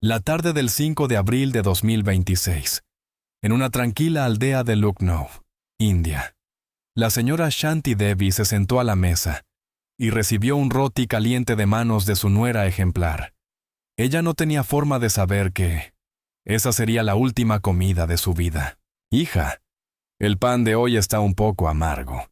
La tarde del 5 de abril de 2026, en una tranquila aldea de Lucknow, India, la señora Shanti Devi se sentó a la mesa y recibió un roti caliente de manos de su nuera ejemplar. Ella no tenía forma de saber que esa sería la última comida de su vida. «Hija, el pan de hoy está un poco amargo».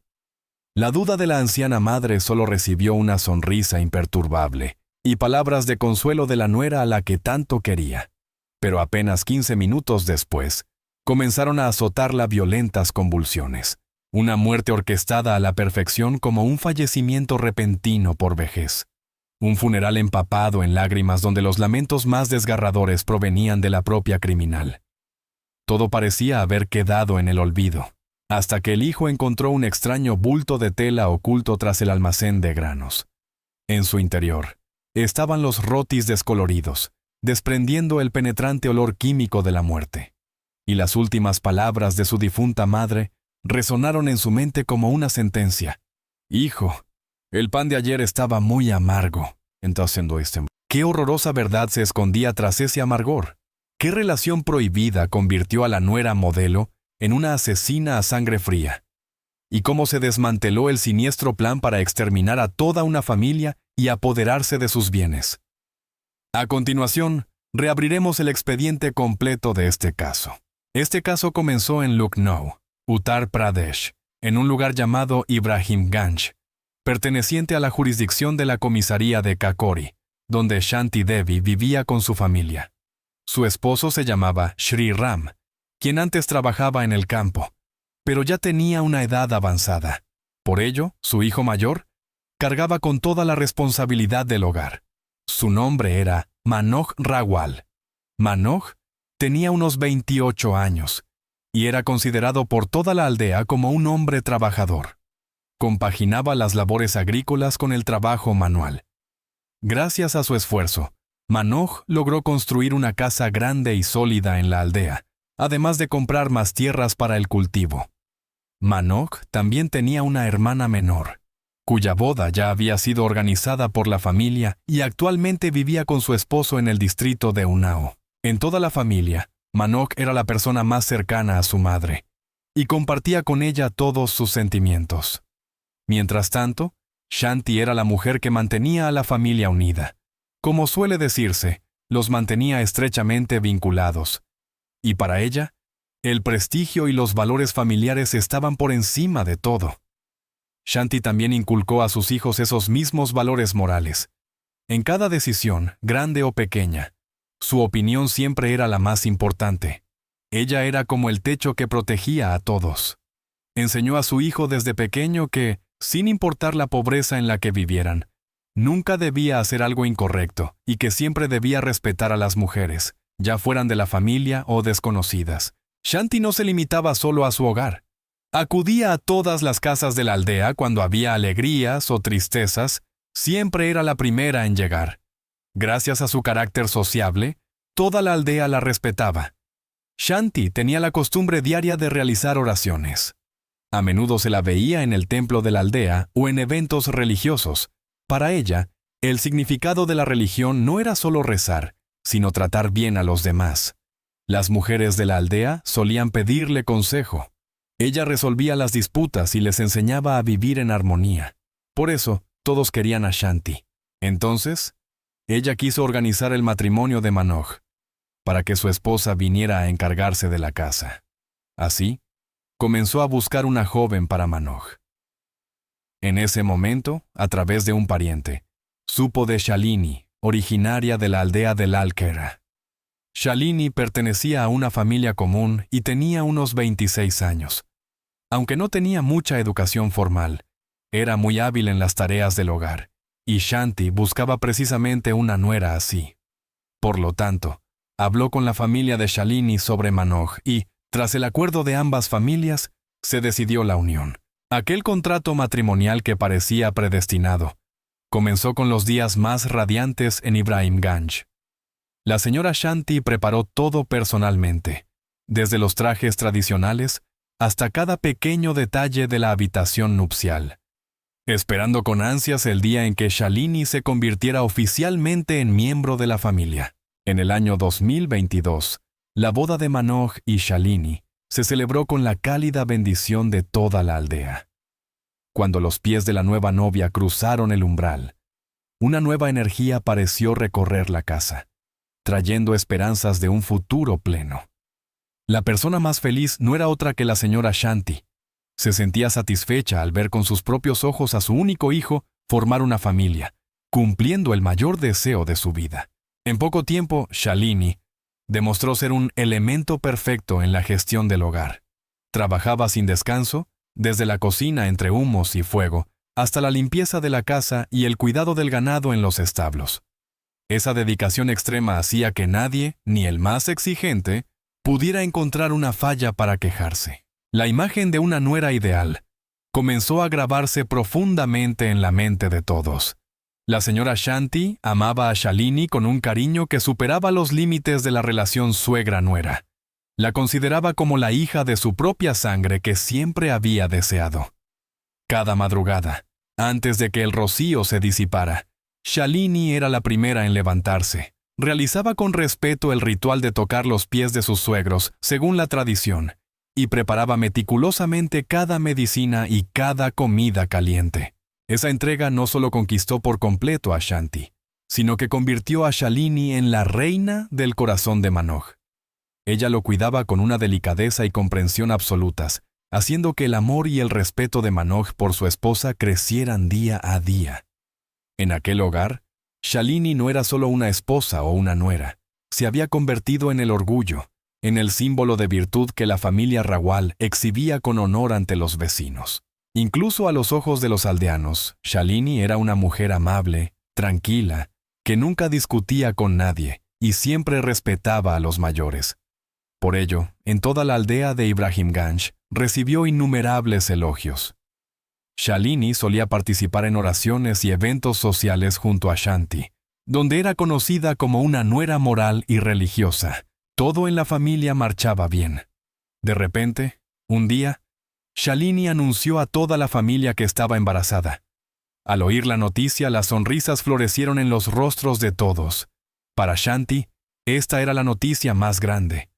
La duda de la anciana madre solo recibió una sonrisa imperturbable y palabras de consuelo de la nuera a la que tanto quería. Pero apenas 15 minutos después, comenzaron a azotarla violentas convulsiones. Una muerte orquestada a la perfección como un fallecimiento repentino por vejez. Un funeral empapado en lágrimas donde los lamentos más desgarradores provenían de la propia criminal. Todo parecía haber quedado en el olvido, hasta que el hijo encontró un extraño bulto de tela oculto tras el almacén de granos. En su interior estaban los rotis descoloridos, desprendiendo el penetrante olor químico de la muerte. Y las últimas palabras de su difunta madre resonaron en su mente como una sentencia. «Hijo, el pan de ayer estaba muy amargo». Entonces, ¿qué horrorosa verdad se escondía tras ese amargor? ¿Qué relación prohibida convirtió a la nuera modelo en una asesina a sangre fría? ¿Y cómo se desmanteló el siniestro plan para exterminar a toda una familia y apoderarse de sus bienes? A continuación, reabriremos el expediente completo de este caso. Este caso comenzó en Lucknow, Uttar Pradesh, en un lugar llamado Ibrahimganj, perteneciente a la jurisdicción de la comisaría de Kakori, donde Shanti Devi vivía con su familia. Su esposo se llamaba Shri Ram, quien antes trabajaba en el campo, pero ya tenía una edad avanzada. Por ello, su hijo mayor cargaba con toda la responsabilidad del hogar. Su nombre era Manoj Rawal. Manoj tenía unos 28 años y era considerado por toda la aldea como un hombre trabajador. Compaginaba las labores agrícolas con el trabajo manual. Gracias a su esfuerzo, Manoj logró construir una casa grande y sólida en la aldea, además de comprar más tierras para el cultivo. Manoj también tenía una hermana menor, cuya boda ya había sido organizada por la familia y actualmente vivía con su esposo en el distrito de Unnao. En toda la familia, Manoj era la persona más cercana a su madre y compartía con ella todos sus sentimientos. Mientras tanto, Shanti era la mujer que mantenía a la familia unida. Como suele decirse, los mantenía estrechamente vinculados. Y para ella, el prestigio y los valores familiares estaban por encima de todo. Shanti también inculcó a sus hijos esos mismos valores morales. En cada decisión, grande o pequeña, su opinión siempre era la más importante. Ella era como el techo que protegía a todos. Enseñó a su hijo desde pequeño que, sin importar la pobreza en la que vivieran, nunca debía hacer algo incorrecto y que siempre debía respetar a las mujeres, ya fueran de la familia o desconocidas. Shanti no se limitaba solo a su hogar. Acudía a todas las casas de la aldea cuando había alegrías o tristezas, siempre era la primera en llegar. Gracias a su carácter sociable, toda la aldea la respetaba. Shanti tenía la costumbre diaria de realizar oraciones. A menudo se la veía en el templo de la aldea o en eventos religiosos. Para ella, el significado de la religión no era solo rezar, sino tratar bien a los demás. Las mujeres de la aldea solían pedirle consejo. Ella resolvía las disputas y les enseñaba a vivir en armonía. Por eso, todos querían a Shanti. Entonces, ella quiso organizar el matrimonio de Manoj, para que su esposa viniera a encargarse de la casa. Así, comenzó a buscar una joven para Manoj. En ese momento, a través de un pariente, supo de Shalini, originaria de la aldea de Lalkera. Shalini pertenecía a una familia común y tenía unos 26 años. Aunque no tenía mucha educación formal, era muy hábil en las tareas del hogar, y Shanti buscaba precisamente una nuera así. Por lo tanto, habló con la familia de Shalini sobre Manoj y, tras el acuerdo de ambas familias, se decidió la unión. Aquel contrato matrimonial que parecía predestinado comenzó con los días más radiantes en Ibrahimganj. La señora Shanti preparó todo personalmente, desde los trajes tradicionales hasta cada pequeño detalle de la habitación nupcial, esperando con ansias el día en que Shalini se convirtiera oficialmente en miembro de la familia. En el año 2022, la boda de Manoj y Shalini se celebró con la cálida bendición de toda la aldea. Cuando los pies de la nueva novia cruzaron el umbral, una nueva energía pareció recorrer la casa, trayendo esperanzas de un futuro pleno. La persona más feliz no era otra que la señora Shanti. Se sentía satisfecha al ver con sus propios ojos a su único hijo formar una familia, cumpliendo el mayor deseo de su vida. En poco tiempo, Shalini demostró ser un elemento perfecto en la gestión del hogar. Trabajaba sin descanso, desde la cocina entre humos y fuego, hasta la limpieza de la casa y el cuidado del ganado en los establos. Esa dedicación extrema hacía que nadie, ni el más exigente, pudiera encontrar una falla para quejarse. La imagen de una nuera ideal comenzó a grabarse profundamente en la mente de todos. La señora Shanti amaba a Shalini con un cariño que superaba los límites de la relación suegra-nuera. La consideraba como la hija de su propia sangre que siempre había deseado. Cada madrugada, antes de que el rocío se disipara, Shalini era la primera en levantarse. Realizaba con respeto el ritual de tocar los pies de sus suegros, según la tradición, y preparaba meticulosamente cada medicina y cada comida caliente. Esa entrega no solo conquistó por completo a Shanti, sino que convirtió a Shalini en la reina del corazón de Manoj. Ella lo cuidaba con una delicadeza y comprensión absolutas, haciendo que el amor y el respeto de Manoj por su esposa crecieran día a día. En aquel hogar, Shalini no era solo una esposa o una nuera, se había convertido en el orgullo, en el símbolo de virtud que la familia Rawal exhibía con honor ante los vecinos. Incluso a los ojos de los aldeanos, Shalini era una mujer amable, tranquila, que nunca discutía con nadie y siempre respetaba a los mayores. Por ello, en toda la aldea de Ibrahimganj recibió innumerables elogios. Shalini solía participar en oraciones y eventos sociales junto a Shanti, donde era conocida como una nuera moral y religiosa. Todo en la familia marchaba bien. De repente, un día, Shalini anunció a toda la familia que estaba embarazada. Al oír la noticia, las sonrisas florecieron en los rostros de todos. Para Shanti, esta era la noticia más grande.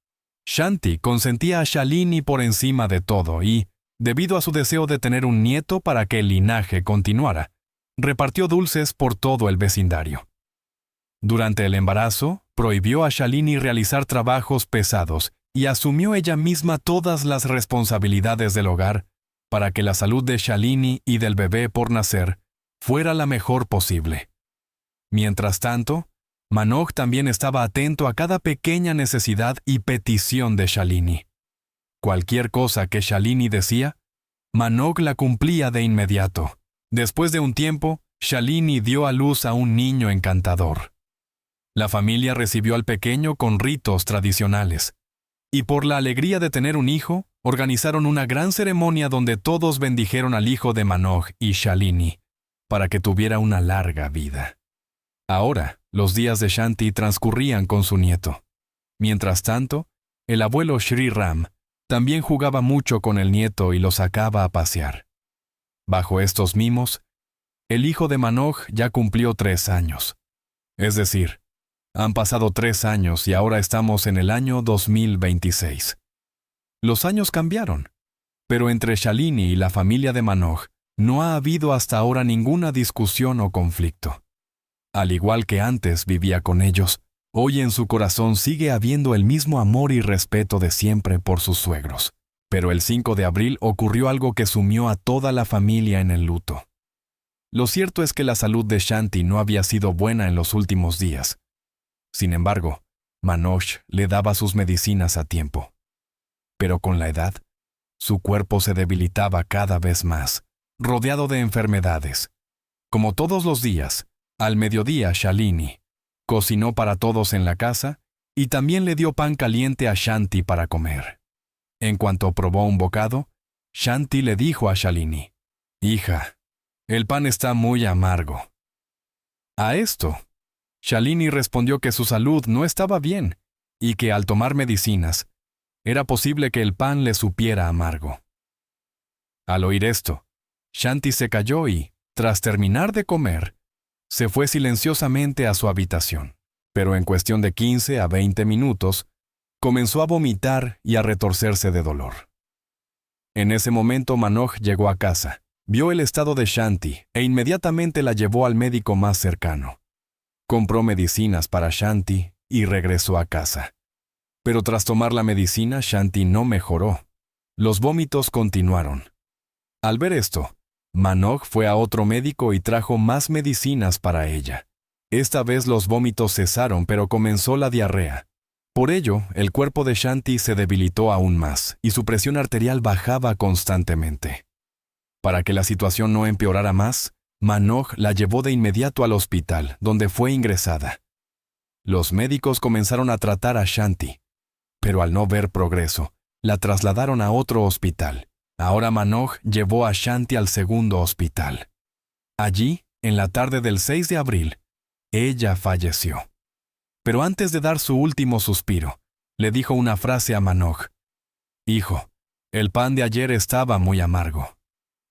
Shanti consentía a Shalini por encima de todo y, debido a su deseo de tener un nieto para que el linaje continuara, repartió dulces por todo el vecindario. Durante el embarazo, prohibió a Shalini realizar trabajos pesados y asumió ella misma todas las responsabilidades del hogar para que la salud de Shalini y del bebé por nacer fuera la mejor posible. Mientras tanto, Manoj también estaba atento a cada pequeña necesidad y petición de Shalini. Cualquier cosa que Shalini decía, Manoj la cumplía de inmediato. Después de un tiempo, Shalini dio a luz a un niño encantador. La familia recibió al pequeño con ritos tradicionales, y por la alegría de tener un hijo, organizaron una gran ceremonia donde todos bendijeron al hijo de Manoj y Shalini, para que tuviera una larga vida. Ahora, los días de Shanti transcurrían con su nieto. Mientras tanto, el abuelo Shri Ram también jugaba mucho con el nieto y lo sacaba a pasear. Bajo estos mimos, el hijo de Manoj ya cumplió 3 años. Es decir, han pasado 3 años y ahora estamos en el año 2026. Los años cambiaron, pero entre Shalini y la familia de Manoj no ha habido hasta ahora ninguna discusión o conflicto. Al igual que antes vivía con ellos, hoy en su corazón sigue habiendo el mismo amor y respeto de siempre por sus suegros. Pero el 5 de abril ocurrió algo que sumió a toda la familia en el luto. Lo cierto es que la salud de Shanti no había sido buena en los últimos días. Sin embargo, Manoj le daba sus medicinas a tiempo. Pero con la edad, su cuerpo se debilitaba cada vez más, rodeado de enfermedades. Como todos los días, al mediodía Shalini cocinó para todos en la casa y también le dio pan caliente a Shanti para comer. En cuanto probó un bocado, Shanti le dijo a Shalini, «Hija, el pan está muy amargo». A esto, Shalini respondió que su salud no estaba bien y que al tomar medicinas, era posible que el pan le supiera amargo. Al oír esto, Shanti se calló y, tras terminar de comer, se fue silenciosamente a su habitación. pero en cuestión de 15 a 20 minutos, comenzó a vomitar y a retorcerse de dolor. En ese momento Manoj llegó a casa, vio el estado de Shanti e inmediatamente la llevó al médico más cercano. Compró medicinas para Shanti y regresó a casa. Pero tras tomar la medicina, Shanti no mejoró. Los vómitos continuaron. Al ver esto, Manoj fue a otro médico y trajo más medicinas para ella. Esta vez los vómitos cesaron, pero comenzó la diarrea. Por ello, el cuerpo de Shanti se debilitó aún más y su presión arterial bajaba constantemente. Para que la situación no empeorara más, Manoj la llevó de inmediato al hospital, donde fue ingresada. Los médicos comenzaron a tratar a Shanti, pero al no ver progreso, la trasladaron a otro hospital. Ahora Manoj llevó a Shanti al segundo hospital. Allí, en la tarde del 6 de abril, ella falleció. Pero antes de dar su último suspiro, le dijo una frase a Manoj: «Hijo, el pan de ayer estaba muy amargo».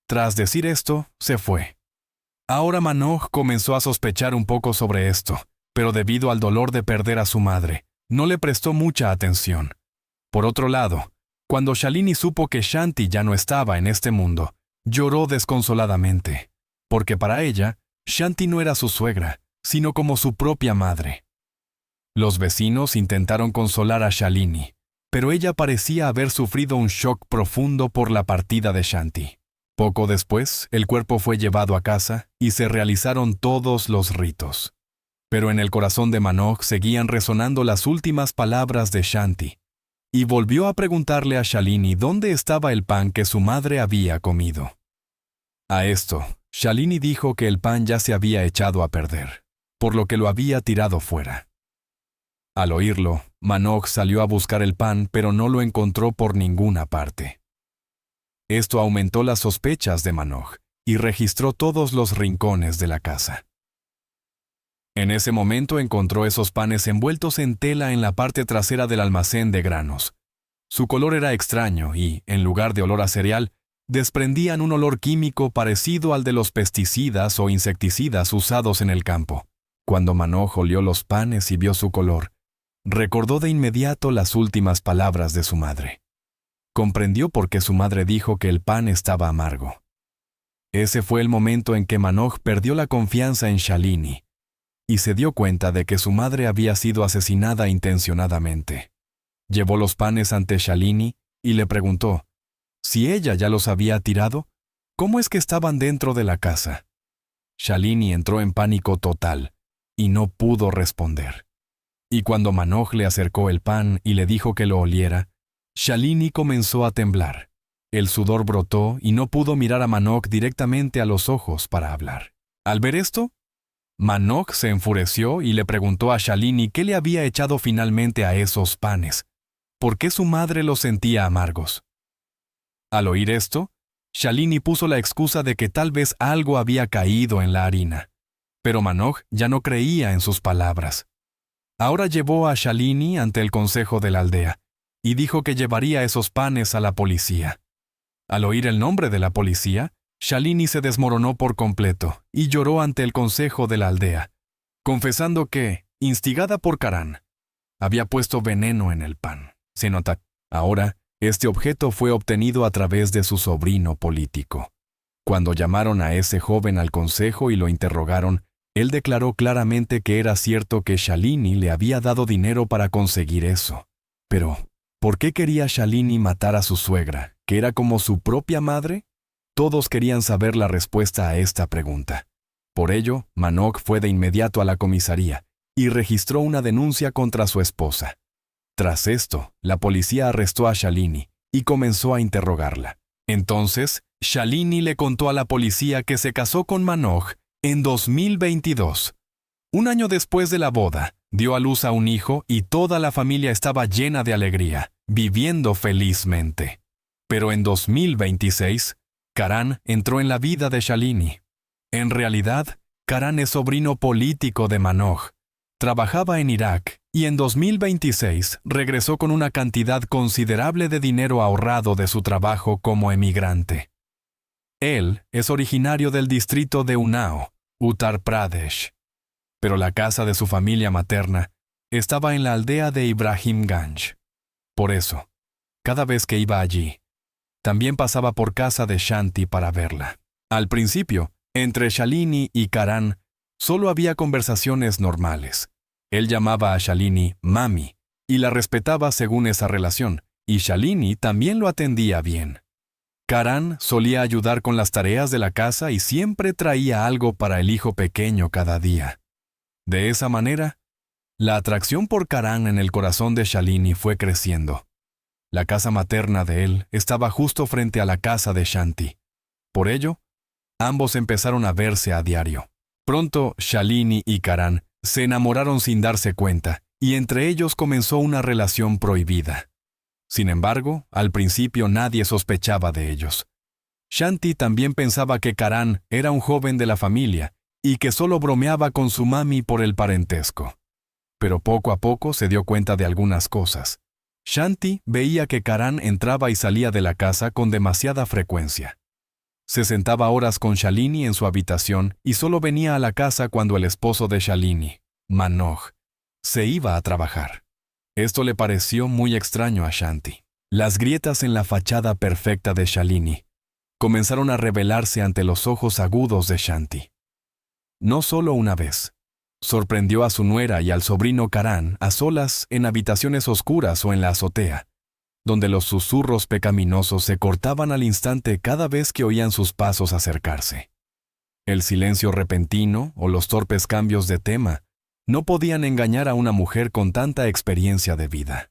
Tras decir esto, se fue. Ahora Manoj comenzó a sospechar un poco sobre esto, pero debido al dolor de perder a su madre, no le prestó mucha atención. Por otro lado, cuando Shalini supo que Shanti ya no estaba en este mundo, lloró desconsoladamente, porque para ella, Shanti no era su suegra, sino como su propia madre. Los vecinos intentaron consolar a Shalini, pero ella parecía haber sufrido un shock profundo por la partida de Shanti. Poco después, el cuerpo fue llevado a casa y se realizaron todos los ritos. Pero en el corazón de Manoj seguían resonando las últimas palabras de Shanti, y volvió a preguntarle a Shalini dónde estaba el pan que su madre había comido. A esto, Shalini dijo que el pan ya se había echado a perder, por lo que lo había tirado fuera. Al oírlo, Manoj salió a buscar el pan, pero no lo encontró por ninguna parte. Esto aumentó las sospechas de Manoj y registró todos los rincones de la casa. En ese momento encontró esos panes envueltos en tela en la parte trasera del almacén de granos. Su color era extraño y, en lugar de olor a cereal, desprendían un olor químico parecido al de los pesticidas o insecticidas usados en el campo. Cuando Manoj olió los panes y vio su color, recordó de inmediato las últimas palabras de su madre. Comprendió por qué su madre dijo que el pan estaba amargo. Ese fue el momento en que Manoj perdió la confianza en Shalini y se dio cuenta de que su madre había sido asesinada intencionadamente. Llevó los panes ante Shalini y le preguntó, si ella ya los había tirado, ¿cómo es que estaban dentro de la casa? Shalini entró en pánico total y no pudo responder. Y cuando Manoj le acercó el pan y le dijo que lo oliera, Shalini comenzó a temblar. El sudor brotó y no pudo mirar a Manoj directamente a los ojos para hablar. Al ver esto, Manoj se enfureció y le preguntó a Shalini qué le había echado finalmente a esos panes, por qué su madre los sentía amargos. Al oír esto, Shalini puso la excusa de que tal vez algo había caído en la harina, pero Manoj ya no creía en sus palabras. Ahora llevó a Shalini ante el consejo de la aldea y dijo que llevaría esos panes a la policía. Al oír el nombre de la policía, Shalini se desmoronó por completo y lloró ante el consejo de la aldea, confesando que, instigada por Karan, había puesto veneno en el pan. Se nota, ahora, este objeto fue obtenido a través de su sobrino político. Cuando llamaron a ese joven al consejo y lo interrogaron, él declaró claramente que era cierto que Shalini le había dado dinero para conseguir eso. Pero, ¿por qué quería Shalini matar a su suegra, que era como su propia madre? Todos querían saber la respuesta a esta pregunta. Por ello, Manoj fue de inmediato a la comisaría y registró una denuncia contra su esposa. Tras esto, la policía arrestó a Shalini y comenzó a interrogarla. Entonces, Shalini le contó a la policía que se casó con Manoj en 2022. Un año después de la boda, dio a luz a un hijo y toda la familia estaba llena de alegría, viviendo felizmente. Pero en 2026, Karan entró en la vida de Shalini. En realidad, Karan es sobrino político de Manoj. Trabajaba en Irak y en 2026 regresó con una cantidad considerable de dinero ahorrado de su trabajo como emigrante. Él es originario del distrito de Unnao, Uttar Pradesh. Pero la casa de su familia materna estaba en la aldea de Ibrahim Ganj. Por eso, cada vez que iba allí, también pasaba por casa de Shanti para verla. Al principio, entre Shalini y Karan, solo había conversaciones normales. Él llamaba a Shalini mami y la respetaba según esa relación, y Shalini también lo atendía bien. Karan solía ayudar con las tareas de la casa y siempre traía algo para el hijo pequeño cada día. De esa manera, la atracción por Karan en el corazón de Shalini fue creciendo. La casa materna de él estaba justo frente a la casa de Shanti. Por ello, ambos empezaron a verse a diario. Pronto, Shalini y Karan se enamoraron sin darse cuenta, y entre ellos comenzó una relación prohibida. Sin embargo, al principio nadie sospechaba de ellos. Shanti también pensaba que Karan era un joven de la familia y que solo bromeaba con su mami por el parentesco. Pero poco a poco se dio cuenta de algunas cosas. Shanti veía que Karan entraba y salía de la casa con demasiada frecuencia. Se sentaba horas con Shalini en su habitación y solo venía a la casa cuando el esposo de Shalini, Manoj, se iba a trabajar. Esto le pareció muy extraño a Shanti. Las grietas en la fachada perfecta de Shalini comenzaron a revelarse ante los ojos agudos de Shanti. No solo una vez. Sorprendió a su nuera y al sobrino Karan a solas en habitaciones oscuras o en la azotea, donde los susurros pecaminosos se cortaban al instante cada vez que oían sus pasos acercarse. El silencio repentino o los torpes cambios de tema no podían engañar a una mujer con tanta experiencia de vida.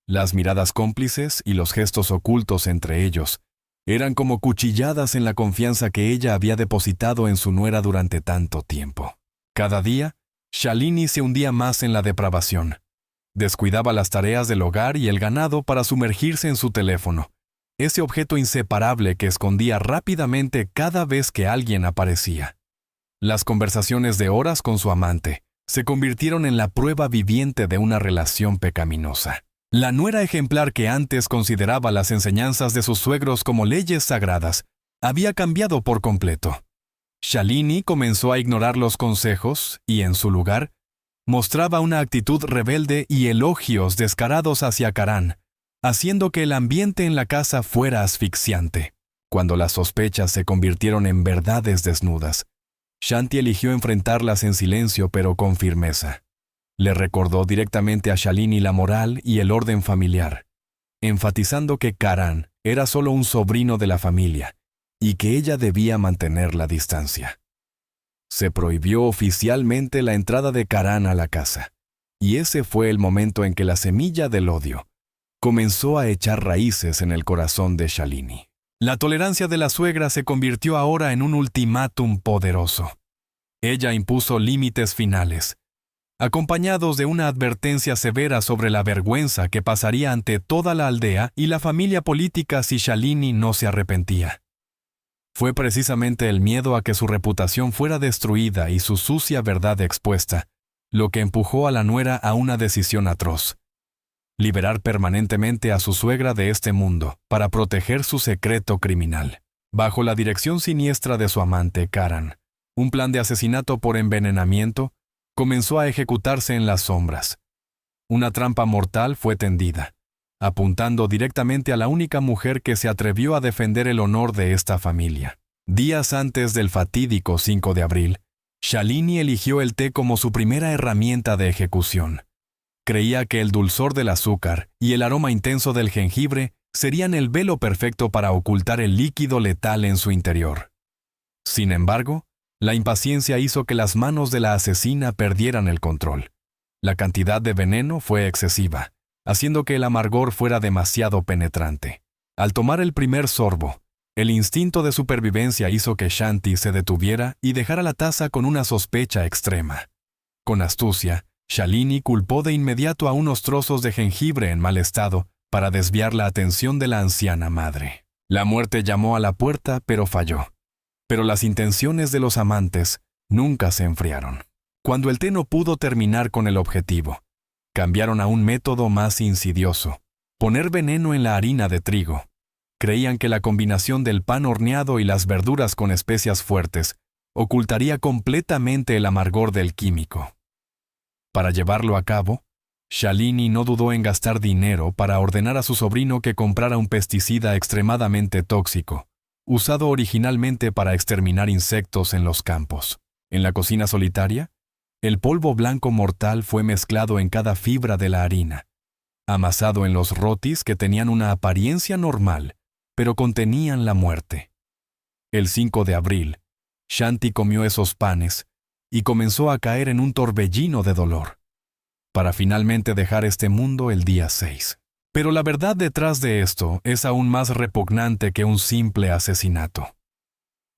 Las miradas cómplices y los gestos ocultos entre ellos eran como cuchilladas en la confianza que ella había depositado en su nuera durante tanto tiempo. Cada día, Shalini se hundía más en la depravación. Descuidaba las tareas del hogar y el ganado para sumergirse en su teléfono, ese objeto inseparable que escondía rápidamente cada vez que alguien aparecía. Las conversaciones de horas con su amante se convirtieron en la prueba viviente de una relación pecaminosa. La nuera ejemplar que antes consideraba las enseñanzas de sus suegros como leyes sagradas, había cambiado por completo. Shalini comenzó a ignorar los consejos y, en su lugar, mostraba una actitud rebelde y elogios descarados hacia Karan, haciendo que el ambiente en la casa fuera asfixiante. Cuando las sospechas se convirtieron en verdades desnudas, Shanti eligió enfrentarlas en silencio pero con firmeza. Le recordó directamente a Shalini la moral y el orden familiar, enfatizando que Karan era solo un sobrino de la familia y que ella debía mantener la distancia. Se prohibió oficialmente la entrada de Karan a la casa, y ese fue el momento en que la semilla del odio comenzó a echar raíces en el corazón de Shalini. La tolerancia de la suegra se convirtió ahora en un ultimátum poderoso. Ella impuso límites finales, acompañados de una advertencia severa sobre la vergüenza que pasaría ante toda la aldea y la familia política si Shalini no se arrepentía. Fue precisamente el miedo a que su reputación fuera destruida y su sucia verdad expuesta lo que empujó a la nuera a una decisión atroz: liberar permanentemente a su suegra de este mundo para proteger su secreto criminal. Bajo la dirección siniestra de su amante, Karan, un plan de asesinato por envenenamiento comenzó a ejecutarse en las sombras. Una trampa mortal fue tendida, apuntando directamente a la única mujer que se atrevió a defender el honor de esta familia. Días antes del fatídico 5 de abril, Shalini eligió el té como su primera herramienta de ejecución. Creía que el dulzor del azúcar y el aroma intenso del jengibre serían el velo perfecto para ocultar el líquido letal en su interior. Sin embargo, la impaciencia hizo que las manos de la asesina perdieran el control. La cantidad de veneno fue excesiva, haciendo que el amargor fuera demasiado penetrante. Al tomar el primer sorbo, el instinto de supervivencia hizo que Shanti se detuviera y dejara la taza con una sospecha extrema. Con astucia, Shalini culpó de inmediato a unos trozos de jengibre en mal estado para desviar la atención de la anciana madre. La muerte llamó a la puerta, pero falló. Pero las intenciones de los amantes nunca se enfriaron. Cuando el té no pudo terminar con el objetivo, cambiaron a un método más insidioso: poner veneno en la harina de trigo. Creían que la combinación del pan horneado y las verduras con especias fuertes ocultaría completamente el amargor del químico. Para llevarlo a cabo, Shalini no dudó en gastar dinero para ordenar a su sobrino que comprara un pesticida extremadamente tóxico, usado originalmente para exterminar insectos en los campos. En la cocina solitaria, el polvo blanco mortal fue mezclado en cada fibra de la harina, amasado en los rotis que tenían una apariencia normal, pero contenían la muerte. El 5 de abril, Shanti comió esos panes y comenzó a caer en un torbellino de dolor, para finalmente dejar este mundo el día 6. Pero la verdad detrás de esto es aún más repugnante que un simple asesinato.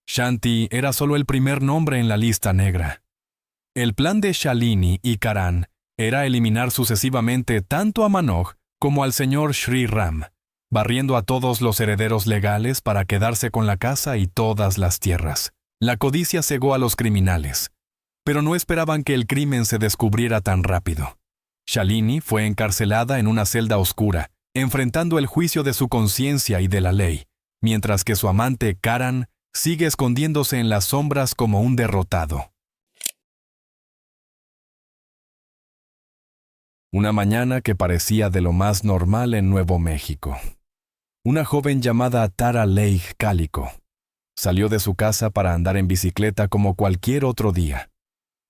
Shanti era solo el primer nombre en la lista negra. El plan de Shalini y Karan era eliminar sucesivamente tanto a Manoj como al señor Sri Ram, barriendo a todos los herederos legales para quedarse con la casa y todas las tierras. La codicia cegó a los criminales, pero no esperaban que el crimen se descubriera tan rápido. Shalini fue encarcelada en una celda oscura, enfrentando el juicio de su conciencia y de la ley, mientras que su amante Karan sigue escondiéndose en las sombras como un derrotado. Una mañana que parecía de lo más normal en Nuevo México. Una joven llamada Tara Leigh Calico salió de su casa para andar en bicicleta como cualquier otro día.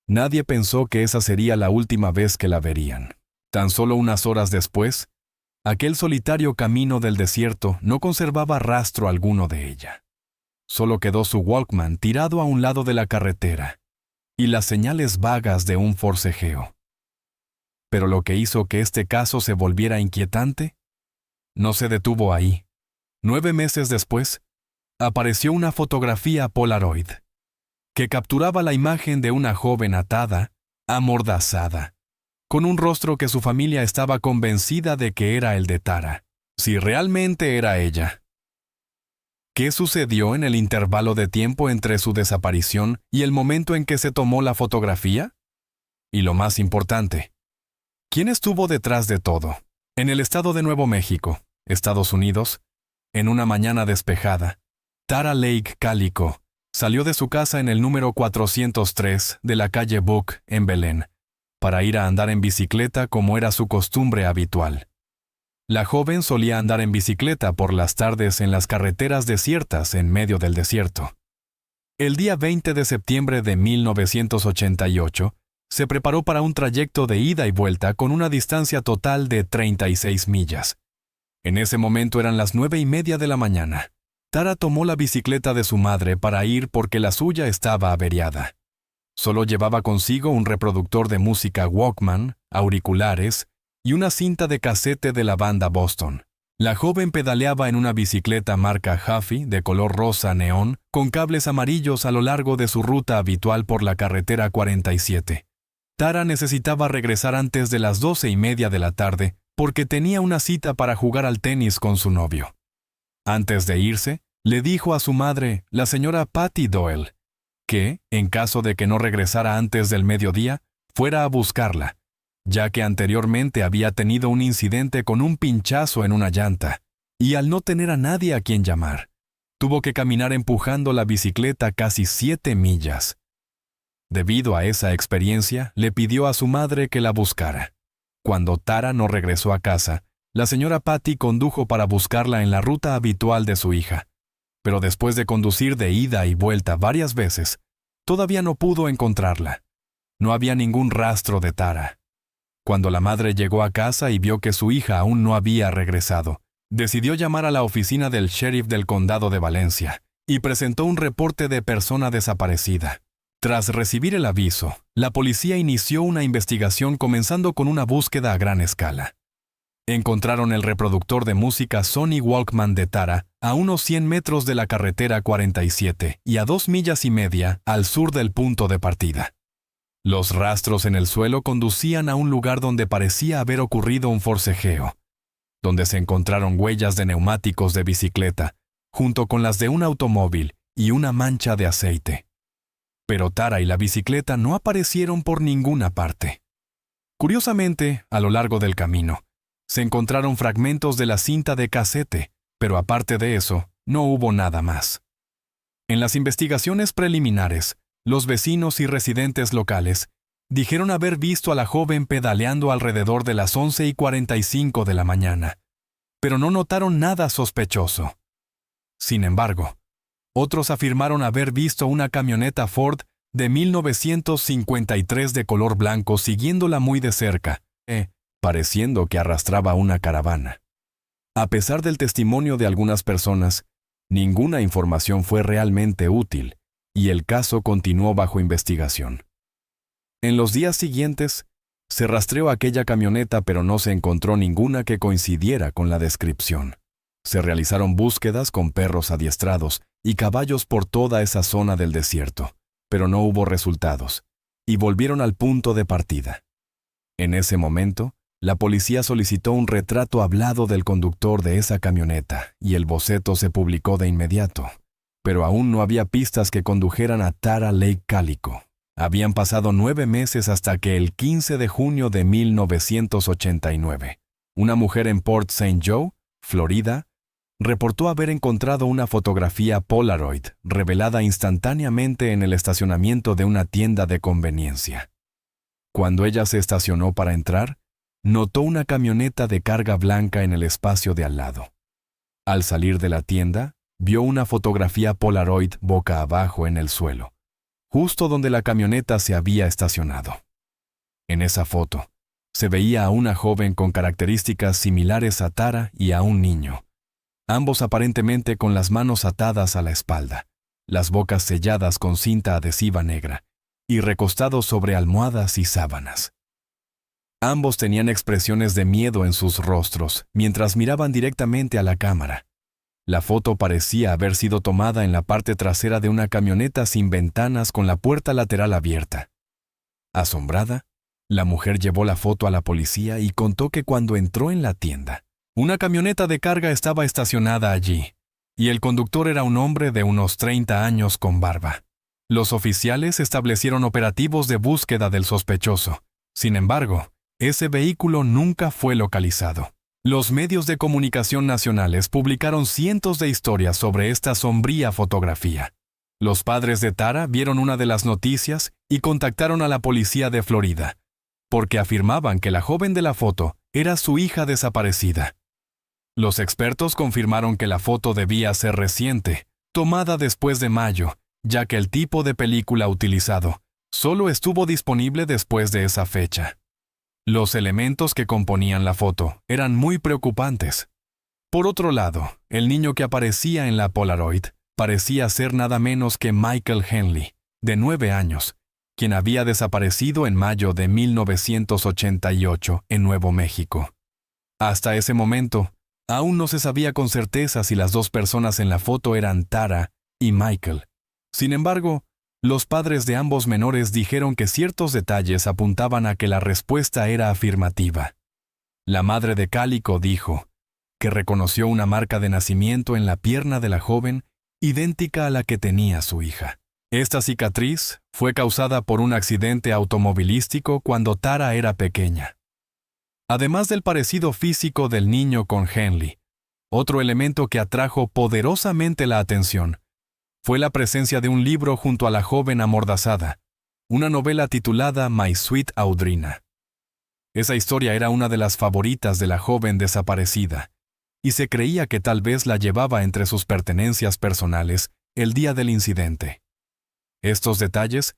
Nadie pensó que esa sería la última vez que la verían. Tan solo unas horas después, aquel solitario camino del desierto no conservaba rastro alguno de ella. Solo quedó su Walkman tirado a un lado de la carretera y las señales vagas de un forcejeo. Pero lo que hizo que este caso se volviera inquietante no se detuvo ahí. 9 meses después, apareció una fotografía Polaroid que capturaba la imagen de una joven atada, amordazada, con un rostro que su familia estaba convencida de que era el de Tara, si realmente era ella. ¿Qué sucedió en el intervalo de tiempo entre su desaparición y el momento en que se tomó la fotografía? Y lo más importante, ¿quién estuvo detrás de todo? En el estado de Nuevo México, Estados Unidos, en una mañana despejada, Tara Leigh Calico salió de su casa en el número 403 de la calle Book en Belén, para ir a andar en bicicleta como era su costumbre habitual. La joven solía andar en bicicleta por las tardes en las carreteras desiertas en medio del desierto. El día 20 de septiembre de 1988, se preparó para un trayecto de ida y vuelta con una distancia total de 36 millas. En ese momento eran las 9:30 de la mañana. Tara tomó la bicicleta de su madre para ir porque la suya estaba averiada. Solo llevaba consigo un reproductor de música Walkman, auriculares y una cinta de casete de la banda Boston. La joven pedaleaba en una bicicleta marca Huffy de color rosa neón con cables amarillos a lo largo de su ruta habitual por la carretera 47. Tara necesitaba regresar antes de las 12:30 de la tarde porque tenía una cita para jugar al tenis con su novio. Antes de irse, le dijo a su madre, la señora Patty Doyle, que, en caso de que no regresara antes del mediodía, fuera a buscarla, ya que anteriormente había tenido un incidente con un pinchazo en una llanta, y al no tener a nadie a quien llamar, tuvo que caminar empujando la bicicleta casi 7 millas. Debido a esa experiencia, le pidió a su madre que la buscara. Cuando Tara no regresó a casa, la señora Patty condujo para buscarla en la ruta habitual de su hija. Pero después de conducir de ida y vuelta varias veces, todavía no pudo encontrarla. No había ningún rastro de Tara. Cuando la madre llegó a casa y vio que su hija aún no había regresado, decidió llamar a la oficina del sheriff del condado de Valencia y presentó un reporte de persona desaparecida. Tras recibir el aviso, la policía inició una investigación comenzando con una búsqueda a gran escala. Encontraron el reproductor de música Sony Walkman de Tara a unos 100 metros de la carretera 47 y a 2,5 millas al sur del punto de partida. Los rastros en el suelo conducían a un lugar donde parecía haber ocurrido un forcejeo, donde se encontraron huellas de neumáticos de bicicleta, junto con las de un automóvil y una mancha de aceite. Pero Tara y la bicicleta no aparecieron por ninguna parte. Curiosamente, a lo largo del camino, se encontraron fragmentos de la cinta de casete, pero aparte de eso, no hubo nada más. En las investigaciones preliminares, Los vecinos y residentes locales dijeron haber visto a la joven pedaleando alrededor de las 11:45 de la mañana, pero no notaron nada sospechoso. Sin embargo, otros afirmaron haber visto una camioneta Ford de 1953 de color blanco siguiéndola muy de cerca, pareciendo que arrastraba una caravana. A pesar del testimonio de algunas personas, ninguna información fue realmente útil, y el caso continuó bajo investigación. En los días siguientes, se rastreó aquella camioneta, pero no se encontró ninguna que coincidiera con la descripción. Se realizaron búsquedas con perros adiestrados y caballos por toda esa zona del desierto, pero no hubo resultados, y volvieron al punto de partida. En ese momento, la policía solicitó un retrato hablado del conductor de esa camioneta, y el boceto se publicó de inmediato, pero aún no había pistas que condujeran a Tara Lake Calico. Habían pasado 9 meses hasta que el 15 de junio de 1989, una mujer en Port St. Joe, Florida, reportó haber encontrado una fotografía Polaroid revelada instantáneamente en el estacionamiento de una tienda de conveniencia. Cuando ella se estacionó para entrar, notó una camioneta de carga blanca en el espacio de al lado. Al salir de la tienda, vio una fotografía Polaroid boca abajo en el suelo, justo donde la camioneta se había estacionado. En esa foto, se veía a una joven con características similares a Tara y a un niño, ambos aparentemente con las manos atadas a la espalda, las bocas selladas con cinta adhesiva negra, y recostados sobre almohadas y sábanas. Ambos tenían expresiones de miedo en sus rostros mientras miraban directamente a la cámara. La foto parecía haber sido tomada en la parte trasera de una camioneta sin ventanas con la puerta lateral abierta. Asombrada, la mujer llevó la foto a la policía y contó que cuando entró en la tienda, una camioneta de carga estaba estacionada allí, y el conductor era un hombre de unos 30 años con barba. Los oficiales establecieron operativos de búsqueda del sospechoso. Sin embargo, ese vehículo nunca fue localizado. Los medios de comunicación nacionales publicaron cientos de historias sobre esta sombría fotografía. Los padres de Tara vieron una de las noticias y contactaron a la policía de Florida, porque afirmaban que la joven de la foto era su hija desaparecida. Los expertos confirmaron que la foto debía ser reciente, tomada después de mayo, ya que el tipo de película utilizado solo estuvo disponible después de esa fecha. Los elementos que componían la foto eran muy preocupantes. Por otro lado, el niño que aparecía en la Polaroid parecía ser nada menos que Michael Henley, de 9 años, quien había desaparecido en mayo de 1988 en Nuevo México. Hasta ese momento, aún no se sabía con certeza si las dos personas en la foto eran Tara y Michael. Sin embargo, los padres de ambos menores dijeron que ciertos detalles apuntaban a que la respuesta era afirmativa. La madre de Calico dijo que reconoció una marca de nacimiento en la pierna de la joven idéntica a la que tenía su hija. Esta cicatriz fue causada por un accidente automovilístico cuando Tara era pequeña. Además del parecido físico del niño con Henley, otro elemento que atrajo poderosamente la atención fue la presencia de un libro junto a la joven amordazada, una novela titulada My Sweet Audrina. Esa historia era una de las favoritas de la joven desaparecida, y se creía que tal vez la llevaba entre sus pertenencias personales el día del incidente. Estos detalles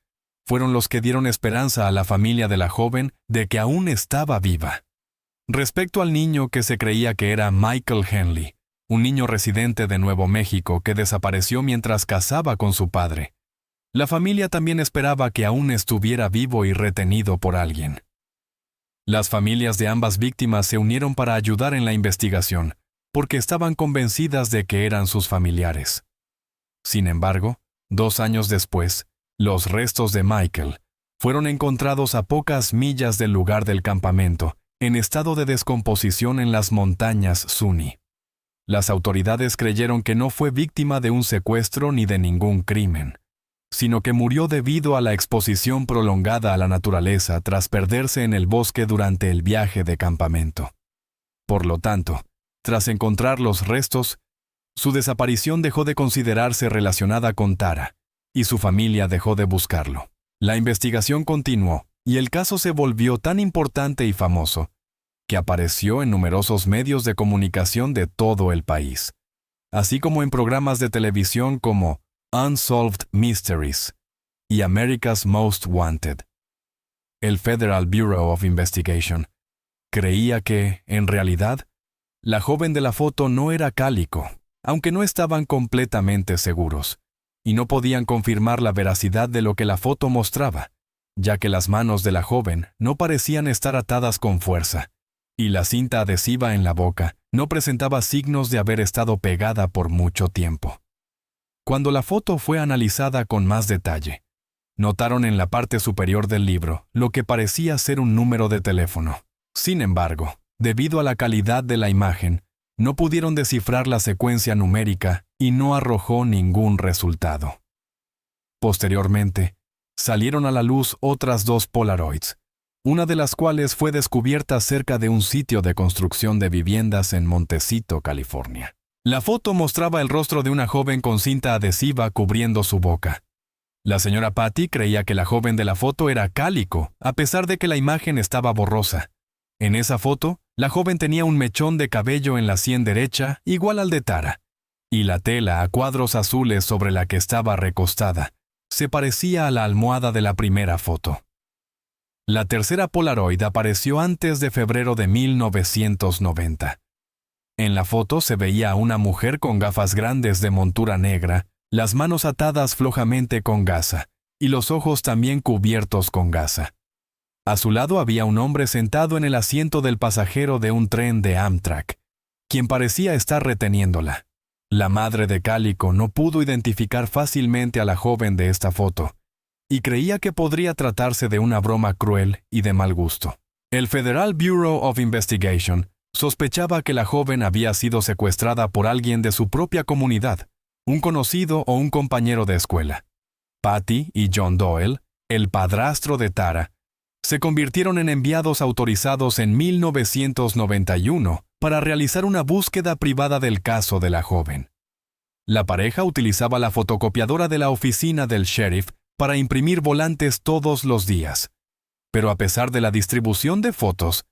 fueron los que dieron esperanza a la familia de la joven de que aún estaba viva. Respecto al niño que se creía que era Michael Henley, un niño residente de Nuevo México que desapareció mientras cazaba con su padre, la familia también esperaba que aún estuviera vivo y retenido por alguien. Las familias de ambas víctimas se unieron para ayudar en la investigación, porque estaban convencidas de que eran sus familiares. Sin embargo, 2 años después, los restos de Michael fueron encontrados a pocas millas del lugar del campamento, en estado de descomposición en las montañas Zuni. Las autoridades creyeron que no fue víctima de un secuestro ni de ningún crimen, sino que murió debido a la exposición prolongada a la naturaleza tras perderse en el bosque durante el viaje de campamento. Por lo tanto, tras encontrar los restos, su desaparición dejó de considerarse relacionada con Tara, y su familia dejó de buscarlo. La investigación continuó, y el caso se volvió tan importante y famoso, que apareció en numerosos medios de comunicación de todo el país, así como en programas de televisión como Unsolved Mysteries y America's Most Wanted. El Federal Bureau of Investigation creía que, en realidad, la joven de la foto no era Calico, aunque no estaban completamente seguros, y no podían confirmar la veracidad de lo que la foto mostraba, ya que las manos de la joven no parecían estar atadas con fuerza, y la cinta adhesiva en la boca no presentaba signos de haber estado pegada por mucho tiempo. Cuando la foto fue analizada con más detalle, notaron en la parte superior del libro lo que parecía ser un número de teléfono. Sin embargo, debido a la calidad de la imagen, no pudieron descifrar la secuencia numérica y no arrojó ningún resultado. Posteriormente, salieron a la luz otras 2 Polaroids, una de las cuales fue descubierta cerca de un sitio de construcción de viviendas en Montecito, California. La foto mostraba el rostro de una joven con cinta adhesiva cubriendo su boca. La señora Patty creía que la joven de la foto era Calico, a pesar de que la imagen estaba borrosa. En esa foto, la joven tenía un mechón de cabello en la sien derecha, igual al de Tara, y la tela a cuadros azules sobre la que estaba recostada se parecía a la almohada de la primera foto. La tercera Polaroid apareció antes de febrero de 1990. En la foto se veía a una mujer con gafas grandes de montura negra, las manos atadas flojamente con gasa, y los ojos también cubiertos con gasa. A su lado había un hombre sentado en el asiento del pasajero de un tren de Amtrak, quien parecía estar reteniéndola. La madre de Calico no pudo identificar fácilmente a la joven de esta foto, y creía que podría tratarse de una broma cruel y de mal gusto. El Federal Bureau of Investigation sospechaba que la joven había sido secuestrada por alguien de su propia comunidad, un conocido o un compañero de escuela. Patty y John Doyle, el padrastro de Tara, se convirtieron en enviados autorizados en 1991 para realizar una búsqueda privada del caso de la joven. La pareja utilizaba la fotocopiadora de la oficina del sheriff para imprimir volantes todos los días, pero a pesar de la distribución de fotos,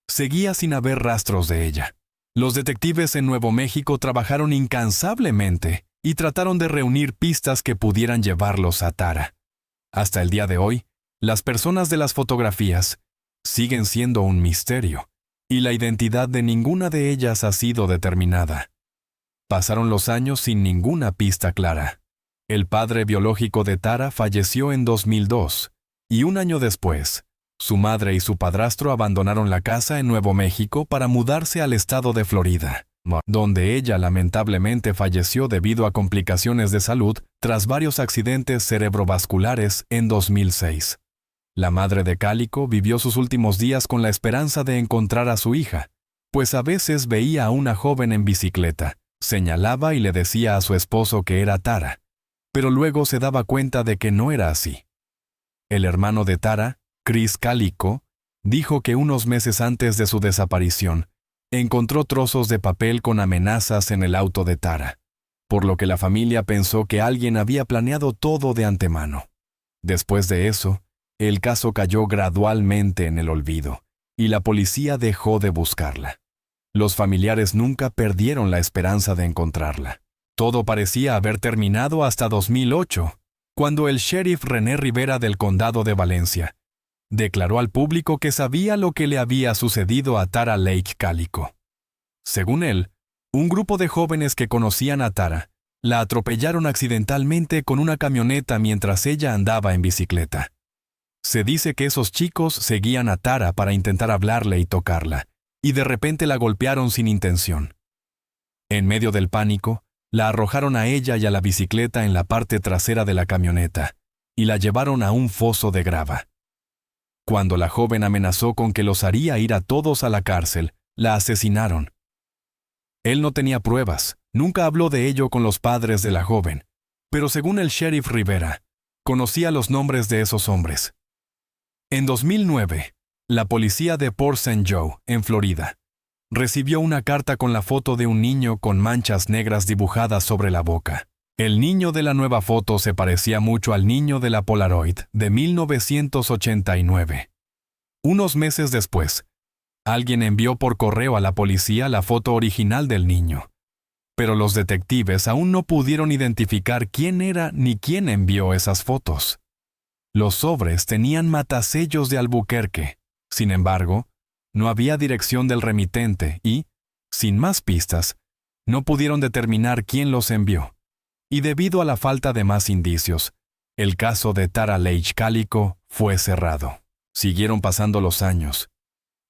seguía sin haber rastros de ella. Los detectives en Nuevo México trabajaron incansablemente y trataron de reunir pistas que pudieran llevarlos a Tara. Hasta el día de hoy, las personas de las fotografías siguen siendo un misterio, y la identidad de ninguna de ellas ha sido determinada. Pasaron los años sin ninguna pista clara. El padre biológico de Tara falleció en 2002, y un año después, su madre y su padrastro abandonaron la casa en Nuevo México para mudarse al estado de Florida, donde ella lamentablemente falleció debido a complicaciones de salud tras varios accidentes cerebrovasculares en 2006. La madre de Calico vivió sus últimos días con la esperanza de encontrar a su hija, pues a veces veía a una joven en bicicleta, señalaba y le decía a su esposo que era Tara, pero luego se daba cuenta de que no era así. El hermano de Tara, Chris Calico, dijo que unos meses antes de su desaparición, encontró trozos de papel con amenazas en el auto de Tara, por lo que la familia pensó que alguien había planeado todo de antemano. Después de eso, el caso cayó gradualmente en el olvido, y la policía dejó de buscarla. Los familiares nunca perdieron la esperanza de encontrarla. Todo parecía haber terminado hasta 2008, cuando el sheriff René Rivera del condado de Valencia declaró al público que sabía lo que le había sucedido a Tara Lake Calico. Según él, un grupo de jóvenes que conocían a Tara la atropellaron accidentalmente con una camioneta mientras ella andaba en bicicleta. Se dice que esos chicos seguían a Tara para intentar hablarle y tocarla, y de repente la golpearon sin intención. En medio del pánico, la arrojaron a ella y a la bicicleta en la parte trasera de la camioneta, y la llevaron a un foso de grava. Cuando la joven amenazó con que los haría ir a todos a la cárcel, la asesinaron. Él no tenía pruebas, nunca habló de ello con los padres de la joven, pero según el sheriff Rivera, conocía los nombres de esos hombres. En 2009, la policía de Port St. Joe, en Florida, recibió una carta con la foto de un niño con manchas negras dibujadas sobre la boca. El niño de la nueva foto se parecía mucho al niño de la Polaroid de 1989. Unos meses después, alguien envió por correo a la policía la foto original del niño. Pero los detectives aún no pudieron identificar quién era ni quién envió esas fotos. Los sobres tenían matasellos de Albuquerque. Sin embargo, no había dirección del remitente y, sin más pistas, no pudieron determinar quién los envió. Y debido a la falta de más indicios, el caso de Tara Leigh Calico fue cerrado. Siguieron pasando los años,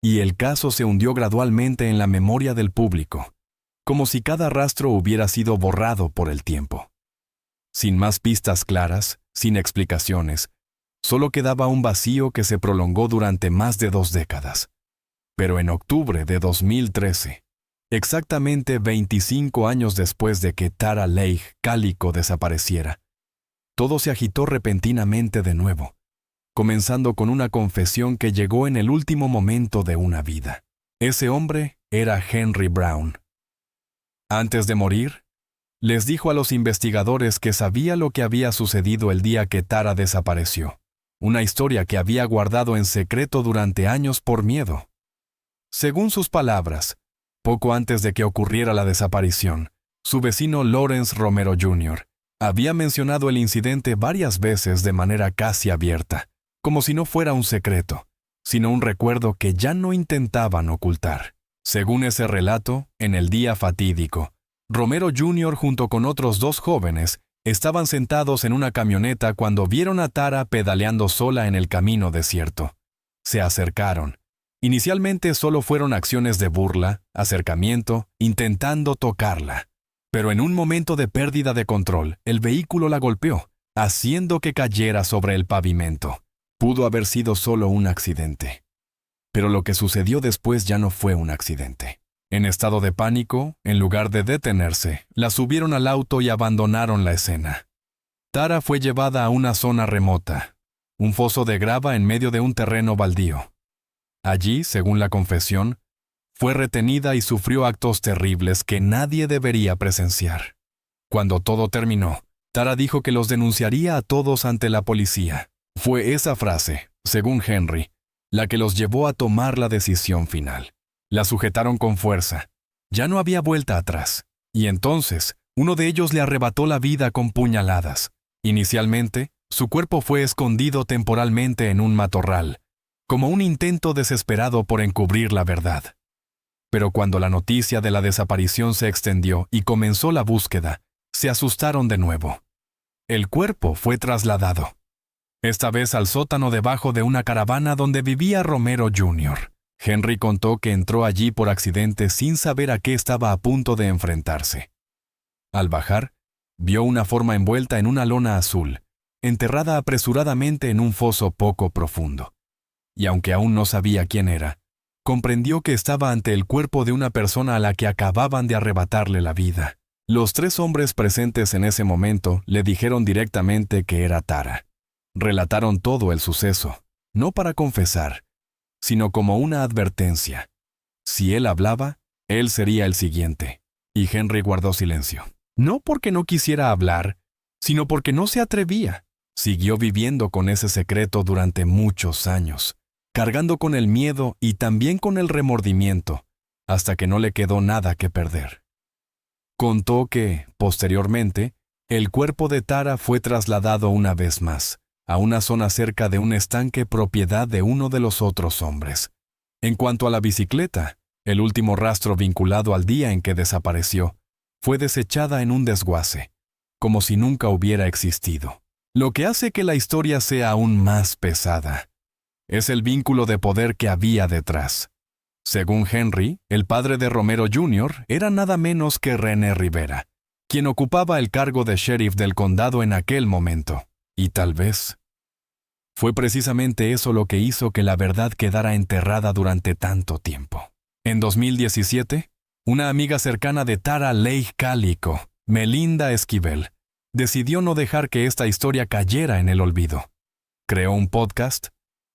y el caso se hundió gradualmente en la memoria del público, como si cada rastro hubiera sido borrado por el tiempo. Sin más pistas claras, sin explicaciones, solo quedaba un vacío que se prolongó durante más de 2 décadas. Pero en octubre de 2013, exactamente 25 años después de que Tara Leigh Calico desapareciera, todo se agitó repentinamente de nuevo, comenzando con una confesión que llegó en el último momento de una vida. Ese hombre era Henry Brown. Antes de morir, les dijo a los investigadores que sabía lo que había sucedido el día que Tara desapareció, una historia que había guardado en secreto durante años por miedo. Según sus palabras, poco antes de que ocurriera la desaparición, su vecino Lawrence Romero Jr. había mencionado el incidente varias veces de manera casi abierta, como si no fuera un secreto, sino un recuerdo que ya no intentaban ocultar. Según ese relato, en el día fatídico, Romero Jr. junto con otros 2 jóvenes estaban sentados en una camioneta cuando vieron a Tara pedaleando sola en el camino desierto. Se acercaron. Inicialmente solo fueron acciones de burla, acercamiento, intentando tocarla. Pero en un momento de pérdida de control, el vehículo la golpeó, haciendo que cayera sobre el pavimento. Pudo haber sido solo un accidente. Pero lo que sucedió después ya no fue un accidente. En estado de pánico, en lugar de detenerse, la subieron al auto y abandonaron la escena. Tara fue llevada a una zona remota, un foso de grava en medio de un terreno baldío. Allí, según la confesión, fue retenida y sufrió actos terribles que nadie debería presenciar. Cuando todo terminó, Tara dijo que los denunciaría a todos ante la policía. Fue esa frase, según Henry, la que los llevó a tomar la decisión final. La sujetaron con fuerza. Ya no había vuelta atrás. Y entonces, uno de ellos le arrebató la vida con puñaladas. Inicialmente, su cuerpo fue escondido temporalmente en un matorral, como un intento desesperado por encubrir la verdad. Pero cuando la noticia de la desaparición se extendió y comenzó la búsqueda, se asustaron de nuevo. El cuerpo fue trasladado, esta vez al sótano debajo de una caravana donde vivía Romero Jr. Henry contó que entró allí por accidente sin saber a qué estaba a punto de enfrentarse. Al bajar, vio una forma envuelta en una lona azul, enterrada apresuradamente en un foso poco profundo. Y aunque aún no sabía quién era, comprendió que estaba ante el cuerpo de una persona a la que acababan de arrebatarle la vida. Los 3 hombres presentes en ese momento le dijeron directamente que era Tara. Relataron todo el suceso, no para confesar, sino como una advertencia. Si él hablaba, él sería el siguiente. Y Henry guardó silencio. No porque no quisiera hablar, sino porque no se atrevía. Siguió viviendo con ese secreto durante muchos años, cargando con el miedo y también con el remordimiento, hasta que no le quedó nada que perder. Contó que, posteriormente, el cuerpo de Tara fue trasladado una vez más, a una zona cerca de un estanque propiedad de uno de los otros hombres. En cuanto a la bicicleta, el último rastro vinculado al día en que desapareció, fue desechada en un desguace, como si nunca hubiera existido. Lo que hace que la historia sea aún más pesada es el vínculo de poder que había detrás. Según Henry, el padre de Romero Jr. era nada menos que René Rivera, quien ocupaba el cargo de sheriff del condado en aquel momento. Y tal vez fue precisamente eso lo que hizo que la verdad quedara enterrada durante tanto tiempo. En 2017, una amiga cercana de Tara Leigh Calico, Melinda Esquivel, decidió no dejar que esta historia cayera en el olvido. Creó un podcast,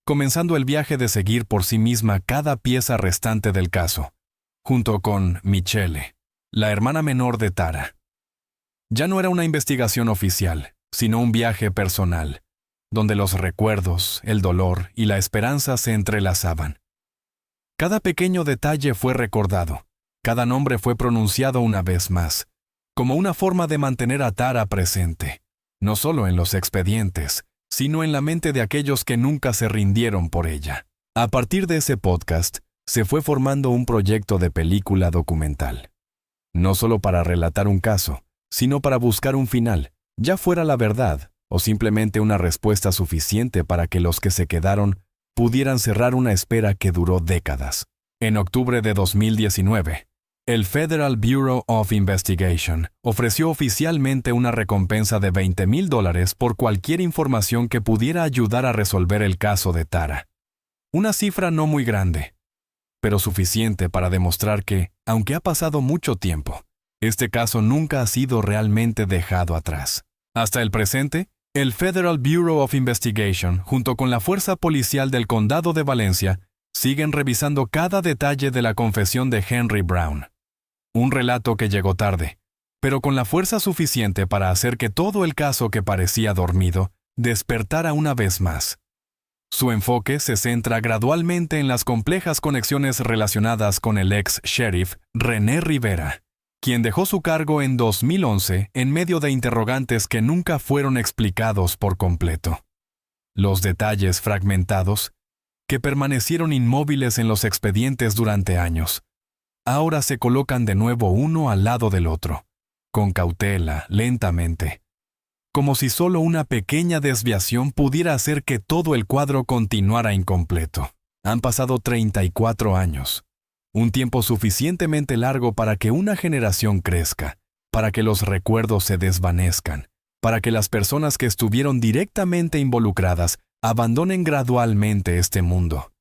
comenzando el viaje de seguir por sí misma cada pieza restante del caso, junto con Michelle, la hermana menor de Tara. Ya no era una investigación oficial, sino un viaje personal, donde los recuerdos, el dolor y la esperanza se entrelazaban. Cada pequeño detalle fue recordado, cada nombre fue pronunciado una vez más, como una forma de mantener a Tara presente, no solo en los expedientes, sino en la mente de aquellos que nunca se rindieron por ella. A partir de ese podcast, se fue formando un proyecto de película documental. No solo para relatar un caso, sino para buscar un final, ya fuera la verdad o simplemente una respuesta suficiente para que los que se quedaron pudieran cerrar una espera que duró décadas. En octubre de 2019, el Federal Bureau of Investigation ofreció oficialmente una recompensa de $20,000 por cualquier información que pudiera ayudar a resolver el caso de Tara. Una cifra no muy grande, pero suficiente para demostrar que, aunque ha pasado mucho tiempo, este caso nunca ha sido realmente dejado atrás. Hasta el presente, el Federal Bureau of Investigation, junto con la Fuerza Policial del Condado de Valencia, siguen revisando cada detalle de la confesión de Henry Brown. Un relato que llegó tarde, pero con la fuerza suficiente para hacer que todo el caso que parecía dormido despertara una vez más. Su enfoque se centra gradualmente en las complejas conexiones relacionadas con el ex-sheriff René Rivera, quien dejó su cargo en 2011 en medio de interrogantes que nunca fueron explicados por completo. Los detalles fragmentados, que permanecieron inmóviles en los expedientes durante años, ahora se colocan de nuevo uno al lado del otro, con cautela, lentamente, como si solo una pequeña desviación pudiera hacer que todo el cuadro continuara incompleto. Han pasado 34 años, un tiempo suficientemente largo para que una generación crezca, para que los recuerdos se desvanezcan, para que las personas que estuvieron directamente involucradas abandonen gradualmente este mundo.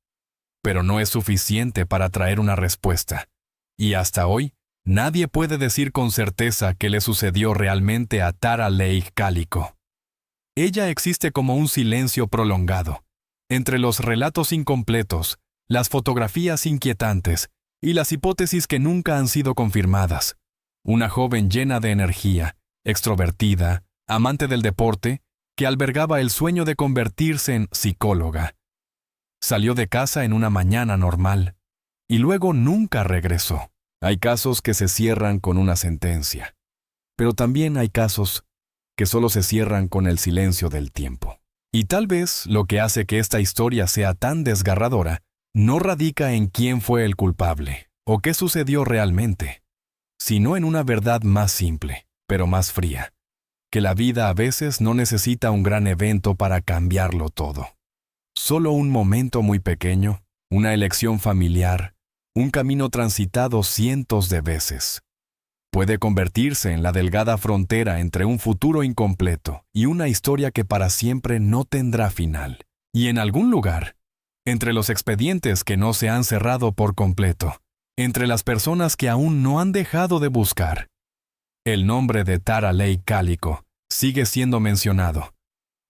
Pero no es suficiente para traer una respuesta, y hasta hoy, nadie puede decir con certeza qué le sucedió realmente a Tara Lake Calico. Ella existe como un silencio prolongado, entre los relatos incompletos, las fotografías inquietantes y las hipótesis que nunca han sido confirmadas. Una joven llena de energía, extrovertida, amante del deporte, que albergaba el sueño de convertirse en psicóloga. Salió de casa en una mañana normal, y luego nunca regresó. Hay casos que se cierran con una sentencia, pero también hay casos que solo se cierran con el silencio del tiempo. Y tal vez lo que hace que esta historia sea tan desgarradora no radica en quién fue el culpable o qué sucedió realmente, sino en una verdad más simple, pero más fría, que la vida a veces no necesita un gran evento para cambiarlo todo. Solo un momento muy pequeño, una elección familiar, un camino transitado cientos de veces. Puede convertirse en la delgada frontera entre un futuro incompleto y una historia que para siempre no tendrá final. Y en algún lugar, entre los expedientes que no se han cerrado por completo, entre las personas que aún no han dejado de buscar, el nombre de Tara Lake Calico sigue siendo mencionado,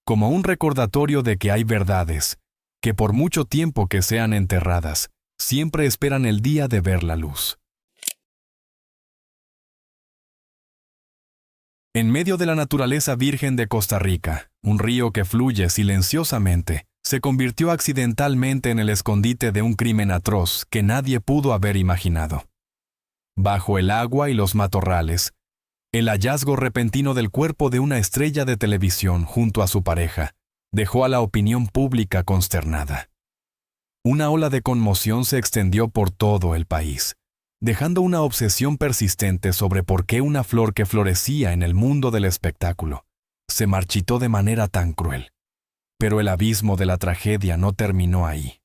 como un recordatorio de que hay verdades, que por mucho tiempo que sean enterradas, siempre esperan el día de ver la luz. En medio de la naturaleza virgen de Costa Rica, un río que fluye silenciosamente, se convirtió accidentalmente en el escondite de un crimen atroz que nadie pudo haber imaginado. Bajo el agua y los matorrales, el hallazgo repentino del cuerpo de una estrella de televisión junto a su pareja dejó a la opinión pública consternada. Una ola de conmoción se extendió por todo el país, dejando una obsesión persistente sobre por qué una flor que florecía en el mundo del espectáculo se marchitó de manera tan cruel. Pero el abismo de la tragedia no terminó ahí.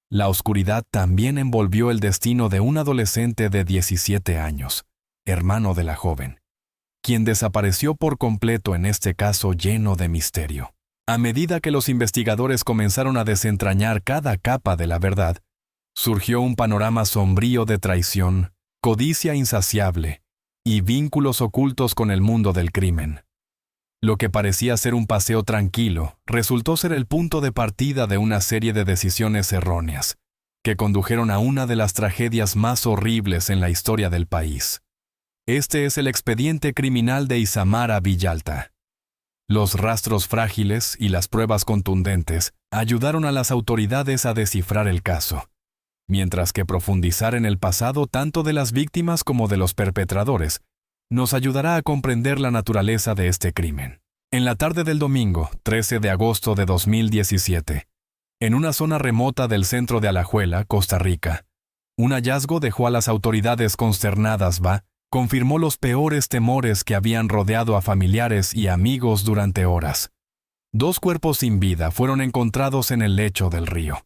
La oscuridad también envolvió el destino de un adolescente de 17 años, hermano de la joven, quien desapareció por completo en este caso lleno de misterio. A medida que los investigadores comenzaron a desentrañar cada capa de la verdad, surgió un panorama sombrío de traición, codicia insaciable y vínculos ocultos con el mundo del crimen. Lo que parecía ser un paseo tranquilo resultó ser el punto de partida de una serie de decisiones erróneas, que condujeron a una de las tragedias más horribles en la historia del país. Este es el expediente criminal de Isamara Villalta. Los rastros frágiles y las pruebas contundentes ayudaron a las autoridades a descifrar el caso, mientras que profundizar en el pasado tanto de las víctimas como de los perpetradores nos ayudará a comprender la naturaleza de este crimen. En la tarde del domingo, 13 de agosto de 2017, en una zona remota del centro de Alajuela, Costa Rica, un hallazgo dejó a las autoridades consternadas. Confirmó los peores temores que habían rodeado a familiares y amigos durante horas. 2 cuerpos sin vida fueron encontrados en el lecho del río.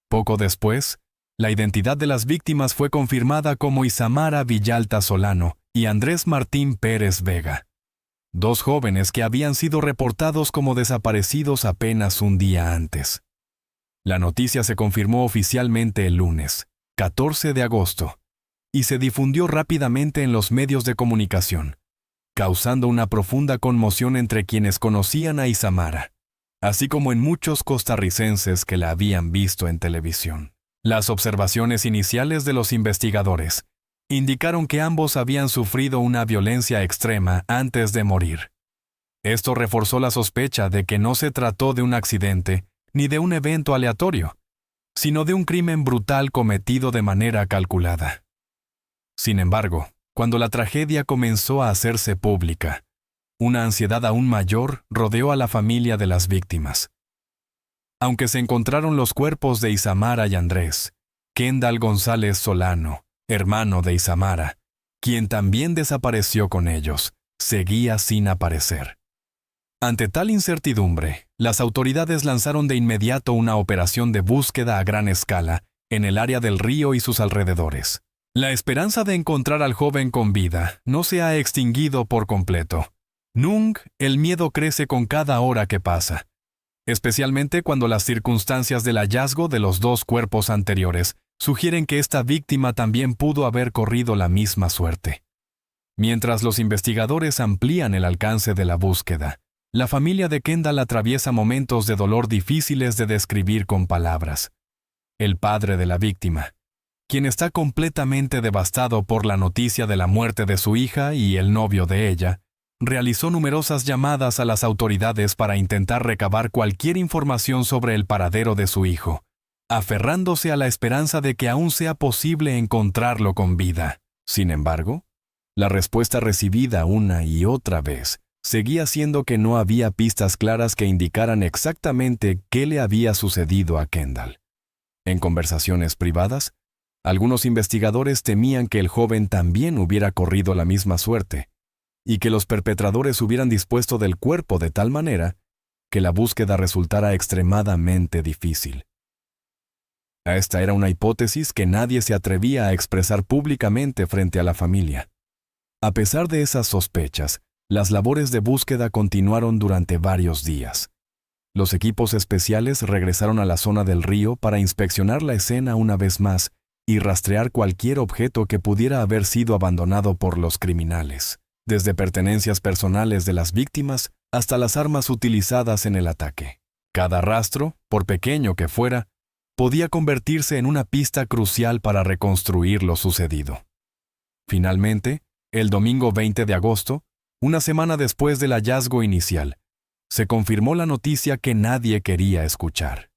Poco después, la identidad de las víctimas fue confirmada como Isamara Villalta Solano y Andrés Martín Pérez Vega, 2 jóvenes que habían sido reportados como desaparecidos apenas un día antes. La noticia se confirmó oficialmente el lunes, 14 de agosto, y se difundió rápidamente en los medios de comunicación, causando una profunda conmoción entre quienes conocían a Isamara, así como en muchos costarricenses que la habían visto en televisión. Las observaciones iniciales de los investigadores indicaron que ambos habían sufrido una violencia extrema antes de morir. Esto reforzó la sospecha de que no se trató de un accidente ni de un evento aleatorio, sino de un crimen brutal cometido de manera calculada. Sin embargo, cuando la tragedia comenzó a hacerse pública, una ansiedad aún mayor rodeó a la familia de las víctimas. Aunque se encontraron los cuerpos de Isamara y Andrés, Kendall González Solano, hermano de Isamara, quien también desapareció con ellos, seguía sin aparecer. Ante tal incertidumbre, las autoridades lanzaron de inmediato una operación de búsqueda a gran escala en el área del río y sus alrededores. La esperanza de encontrar al joven con vida no se ha extinguido por completo. El miedo crece con cada hora que pasa, especialmente cuando las circunstancias del hallazgo de los 2 cuerpos anteriores sugieren que esta víctima también pudo haber corrido la misma suerte. Mientras los investigadores amplían el alcance de la búsqueda, la familia de Kendall atraviesa momentos de dolor difíciles de describir con palabras. El padre de la víctima, quien está completamente devastado por la noticia de la muerte de su hija y el novio de ella, realizó numerosas llamadas a las autoridades para intentar recabar cualquier información sobre el paradero de su hijo, aferrándose a la esperanza de que aún sea posible encontrarlo con vida. Sin embargo, la respuesta recibida una y otra vez seguía siendo que no había pistas claras que indicaran exactamente qué le había sucedido a Kendall. En conversaciones privadas, algunos investigadores temían que el joven también hubiera corrido la misma suerte, y que los perpetradores hubieran dispuesto del cuerpo de tal manera que la búsqueda resultara extremadamente difícil. Esta era una hipótesis que nadie se atrevía a expresar públicamente frente a la familia. A pesar de esas sospechas, las labores de búsqueda continuaron durante varios días. Los equipos especiales regresaron a la zona del río para inspeccionar la escena una vez más y rastrear cualquier objeto que pudiera haber sido abandonado por los criminales, desde pertenencias personales de las víctimas hasta las armas utilizadas en el ataque. Cada rastro, por pequeño que fuera, podía convertirse en una pista crucial para reconstruir lo sucedido. Finalmente, el domingo 20 de agosto, una semana después del hallazgo inicial, se confirmó la noticia que nadie quería escuchar.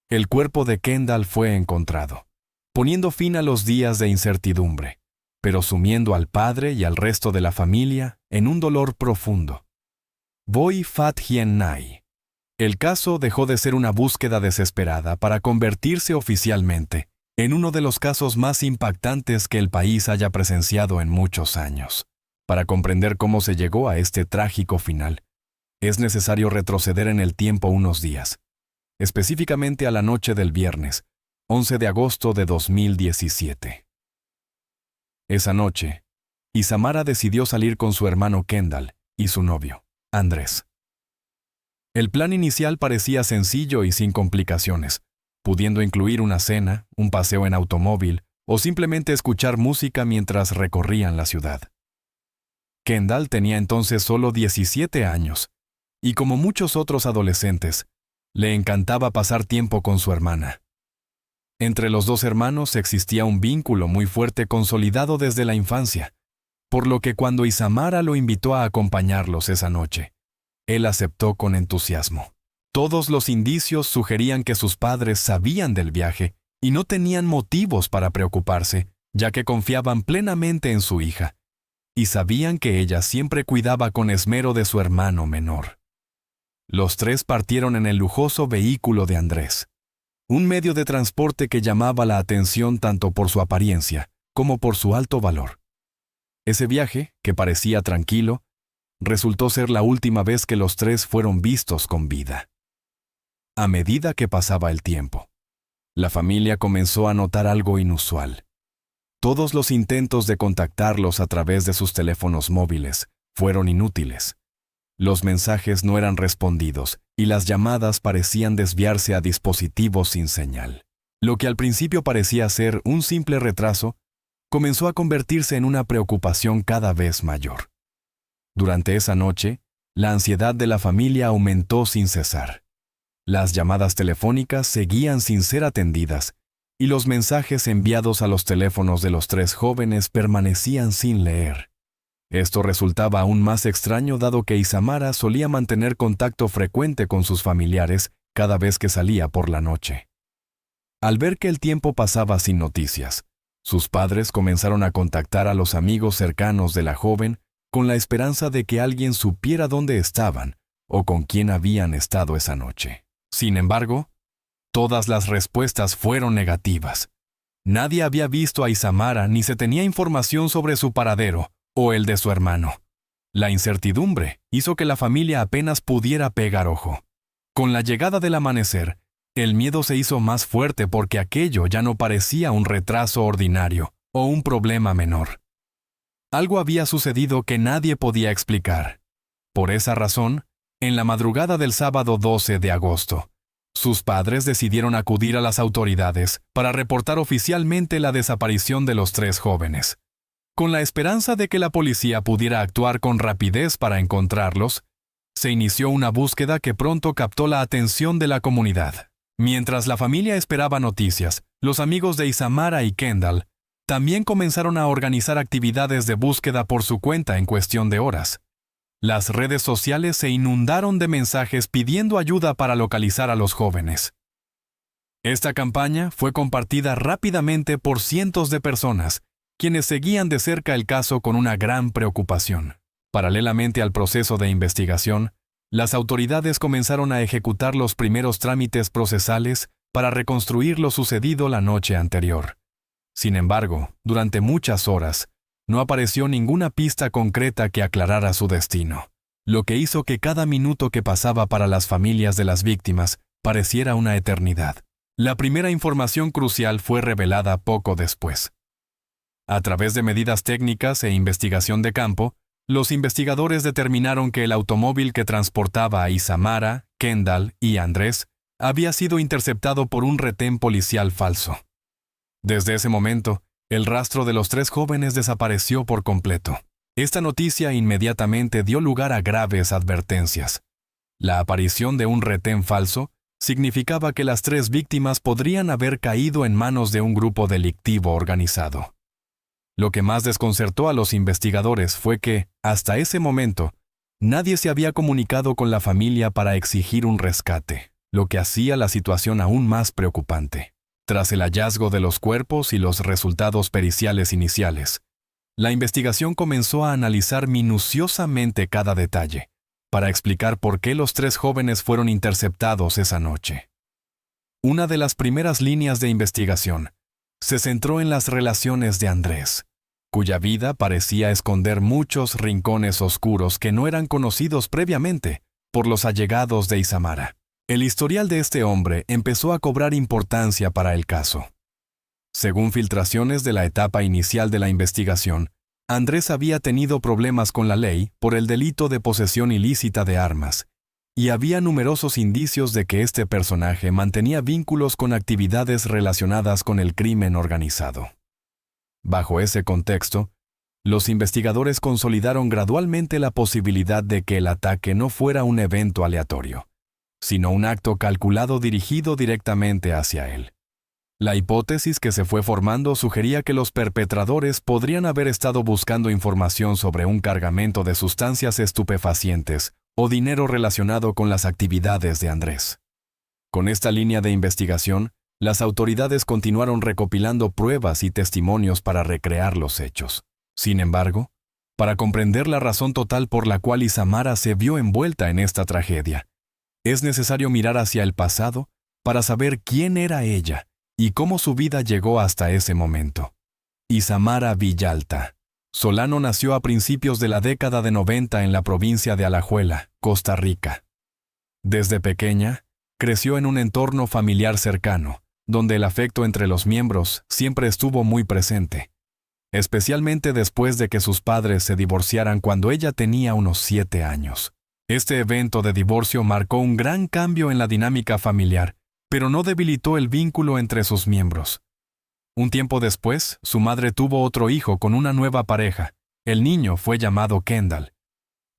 El cuerpo de Kendall fue encontrado, poniendo fin a los días de incertidumbre, pero sumiendo al padre y al resto de la familia en un dolor profundo. Boy Fat Hien Nai. El caso dejó de ser una búsqueda desesperada para convertirse oficialmente en uno de los casos más impactantes que el país haya presenciado en muchos años. Para comprender cómo se llegó a este trágico final, es necesario retroceder en el tiempo unos días, específicamente a la noche del viernes, 11 de agosto de 2017. Esa noche, Isamara decidió salir con su hermano Kendall y su novio, Andrés. El plan inicial parecía sencillo y sin complicaciones, pudiendo incluir una cena, un paseo en automóvil o simplemente escuchar música mientras recorrían la ciudad. Kendall tenía entonces solo 17 años, y como muchos otros adolescentes, le encantaba pasar tiempo con su hermana. Entre los 2 hermanos existía un vínculo muy fuerte consolidado desde la infancia, por lo que cuando Isamara lo invitó a acompañarlos esa noche, él aceptó con entusiasmo. Todos los indicios sugerían que sus padres sabían del viaje y no tenían motivos para preocuparse, ya que confiaban plenamente en su hija, y sabían que ella siempre cuidaba con esmero de su hermano menor. Los tres partieron en el lujoso vehículo de Andrés, un medio de transporte que llamaba la atención tanto por su apariencia como por su alto valor. Ese viaje, que parecía tranquilo, resultó ser la última vez que los tres fueron vistos con vida. A medida que pasaba el tiempo, la familia comenzó a notar algo inusual. Todos los intentos de contactarlos a través de sus teléfonos móviles fueron inútiles. Los mensajes no eran respondidos y las llamadas parecían desviarse a dispositivos sin señal. Lo que al principio parecía ser un simple retraso, comenzó a convertirse en una preocupación cada vez mayor. Durante esa noche, la ansiedad de la familia aumentó sin cesar. Las llamadas telefónicas seguían sin ser atendidas y los mensajes enviados a los teléfonos de los tres jóvenes permanecían sin leer. Esto resultaba aún más extraño dado que Isamara solía mantener contacto frecuente con sus familiares cada vez que salía por la noche. Al ver que el tiempo pasaba sin noticias, sus padres comenzaron a contactar a los amigos cercanos de la joven con la esperanza de que alguien supiera dónde estaban o con quién habían estado esa noche. Sin embargo, todas las respuestas fueron negativas. Nadie había visto a Isamara ni se tenía información sobre su paradero o el de su hermano. La incertidumbre hizo que la familia apenas pudiera pegar ojo. Con la llegada del amanecer, el miedo se hizo más fuerte porque aquello ya no parecía un retraso ordinario o un problema menor. Algo había sucedido que nadie podía explicar. Por esa razón, en la madrugada del sábado 12 de agosto, sus padres decidieron acudir a las autoridades para reportar oficialmente la desaparición de los tres jóvenes. Con la esperanza de que la policía pudiera actuar con rapidez para encontrarlos, se inició una búsqueda que pronto captó la atención de la comunidad. Mientras la familia esperaba noticias, los amigos de Isamara y Kendall también comenzaron a organizar actividades de búsqueda por su cuenta en cuestión de horas. Las redes sociales se inundaron de mensajes pidiendo ayuda para localizar a los jóvenes. Esta campaña fue compartida rápidamente por cientos de personas, quienes seguían de cerca el caso con una gran preocupación. Paralelamente al proceso de investigación, las autoridades comenzaron a ejecutar los primeros trámites procesales para reconstruir lo sucedido la noche anterior. Sin embargo, durante muchas horas, no apareció ninguna pista concreta que aclarara su destino, lo que hizo que cada minuto que pasaba para las familias de las víctimas pareciera una eternidad. La primera información crucial fue revelada poco después. A través de medidas técnicas e investigación de campo, los investigadores determinaron que el automóvil que transportaba a Isamara, Kendall y Andrés había sido interceptado por un retén policial falso. Desde ese momento, el rastro de los tres jóvenes desapareció por completo. Esta noticia inmediatamente dio lugar a graves advertencias. La aparición de un retén falso significaba que las tres víctimas podrían haber caído en manos de un grupo delictivo organizado. Lo que más desconcertó a los investigadores fue que, hasta ese momento, nadie se había comunicado con la familia para exigir un rescate, lo que hacía la situación aún más preocupante. Tras el hallazgo de los cuerpos y los resultados periciales iniciales, la investigación comenzó a analizar minuciosamente cada detalle, para explicar por qué los tres jóvenes fueron interceptados esa noche. Una de las primeras líneas de investigación se centró en las relaciones de Andrés, cuya vida parecía esconder muchos rincones oscuros que no eran conocidos previamente por los allegados de Isamara. El historial de este hombre empezó a cobrar importancia para el caso. Según filtraciones de la etapa inicial de la investigación, Andrés había tenido problemas con la ley por el delito de posesión ilícita de armas, y había numerosos indicios de que este personaje mantenía vínculos con actividades relacionadas con el crimen organizado. Bajo ese contexto, los investigadores consolidaron gradualmente la posibilidad de que el ataque no fuera un evento aleatorio, sino un acto calculado dirigido directamente hacia él. La hipótesis que se fue formando sugería que los perpetradores podrían haber estado buscando información sobre un cargamento de sustancias estupefacientes o dinero relacionado con las actividades de Andrés. Con esta línea de investigación, las autoridades continuaron recopilando pruebas y testimonios para recrear los hechos. Sin embargo, para comprender la razón total por la cual Isamara se vio envuelta en esta tragedia, es necesario mirar hacia el pasado para saber quién era ella y cómo su vida llegó hasta ese momento. Isamara Villalta Solano nació a principios de la década de 90 en la provincia de Alajuela, Costa Rica. Desde pequeña, creció en un entorno familiar cercano, donde el afecto entre los miembros siempre estuvo muy presente, especialmente después de que sus padres se divorciaran cuando ella tenía unos 7 años. Este evento de divorcio marcó un gran cambio en la dinámica familiar, pero no debilitó el vínculo entre sus miembros. Un tiempo después, su madre tuvo otro hijo con una nueva pareja. El niño fue llamado Kendall.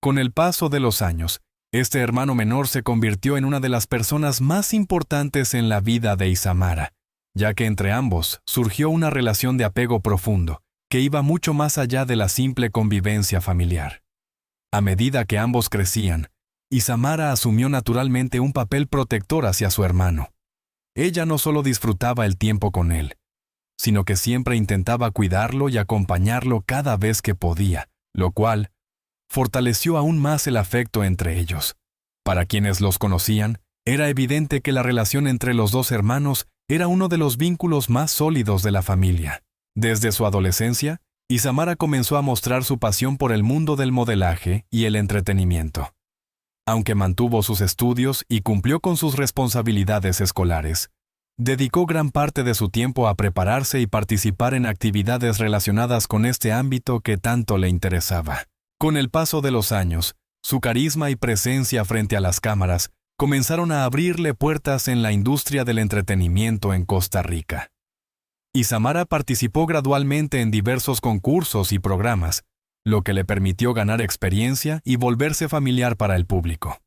Con el paso de los años, este hermano menor se convirtió en una de las personas más importantes en la vida de Isamara, ya que entre ambos surgió una relación de apego profundo, que iba mucho más allá de la simple convivencia familiar. A medida que ambos crecían, Isamara asumió naturalmente un papel protector hacia su hermano. Ella no solo disfrutaba el tiempo con él, sino que siempre intentaba cuidarlo y acompañarlo cada vez que podía, lo cual fortaleció aún más el afecto entre ellos. Para quienes los conocían, era evidente que la relación entre los dos hermanos era uno de los vínculos más sólidos de la familia. Desde su adolescencia, Isamara comenzó a mostrar su pasión por el mundo del modelaje y el entretenimiento. Aunque mantuvo sus estudios y cumplió con sus responsabilidades escolares, dedicó gran parte de su tiempo a prepararse y participar en actividades relacionadas con este ámbito que tanto le interesaba. Con el paso de los años, su carisma y presencia frente a las cámaras comenzaron a abrirle puertas en la industria del entretenimiento en Costa Rica. Isamara participó gradualmente en diversos concursos y programas, lo que le permitió ganar experiencia y volverse familiar para el público.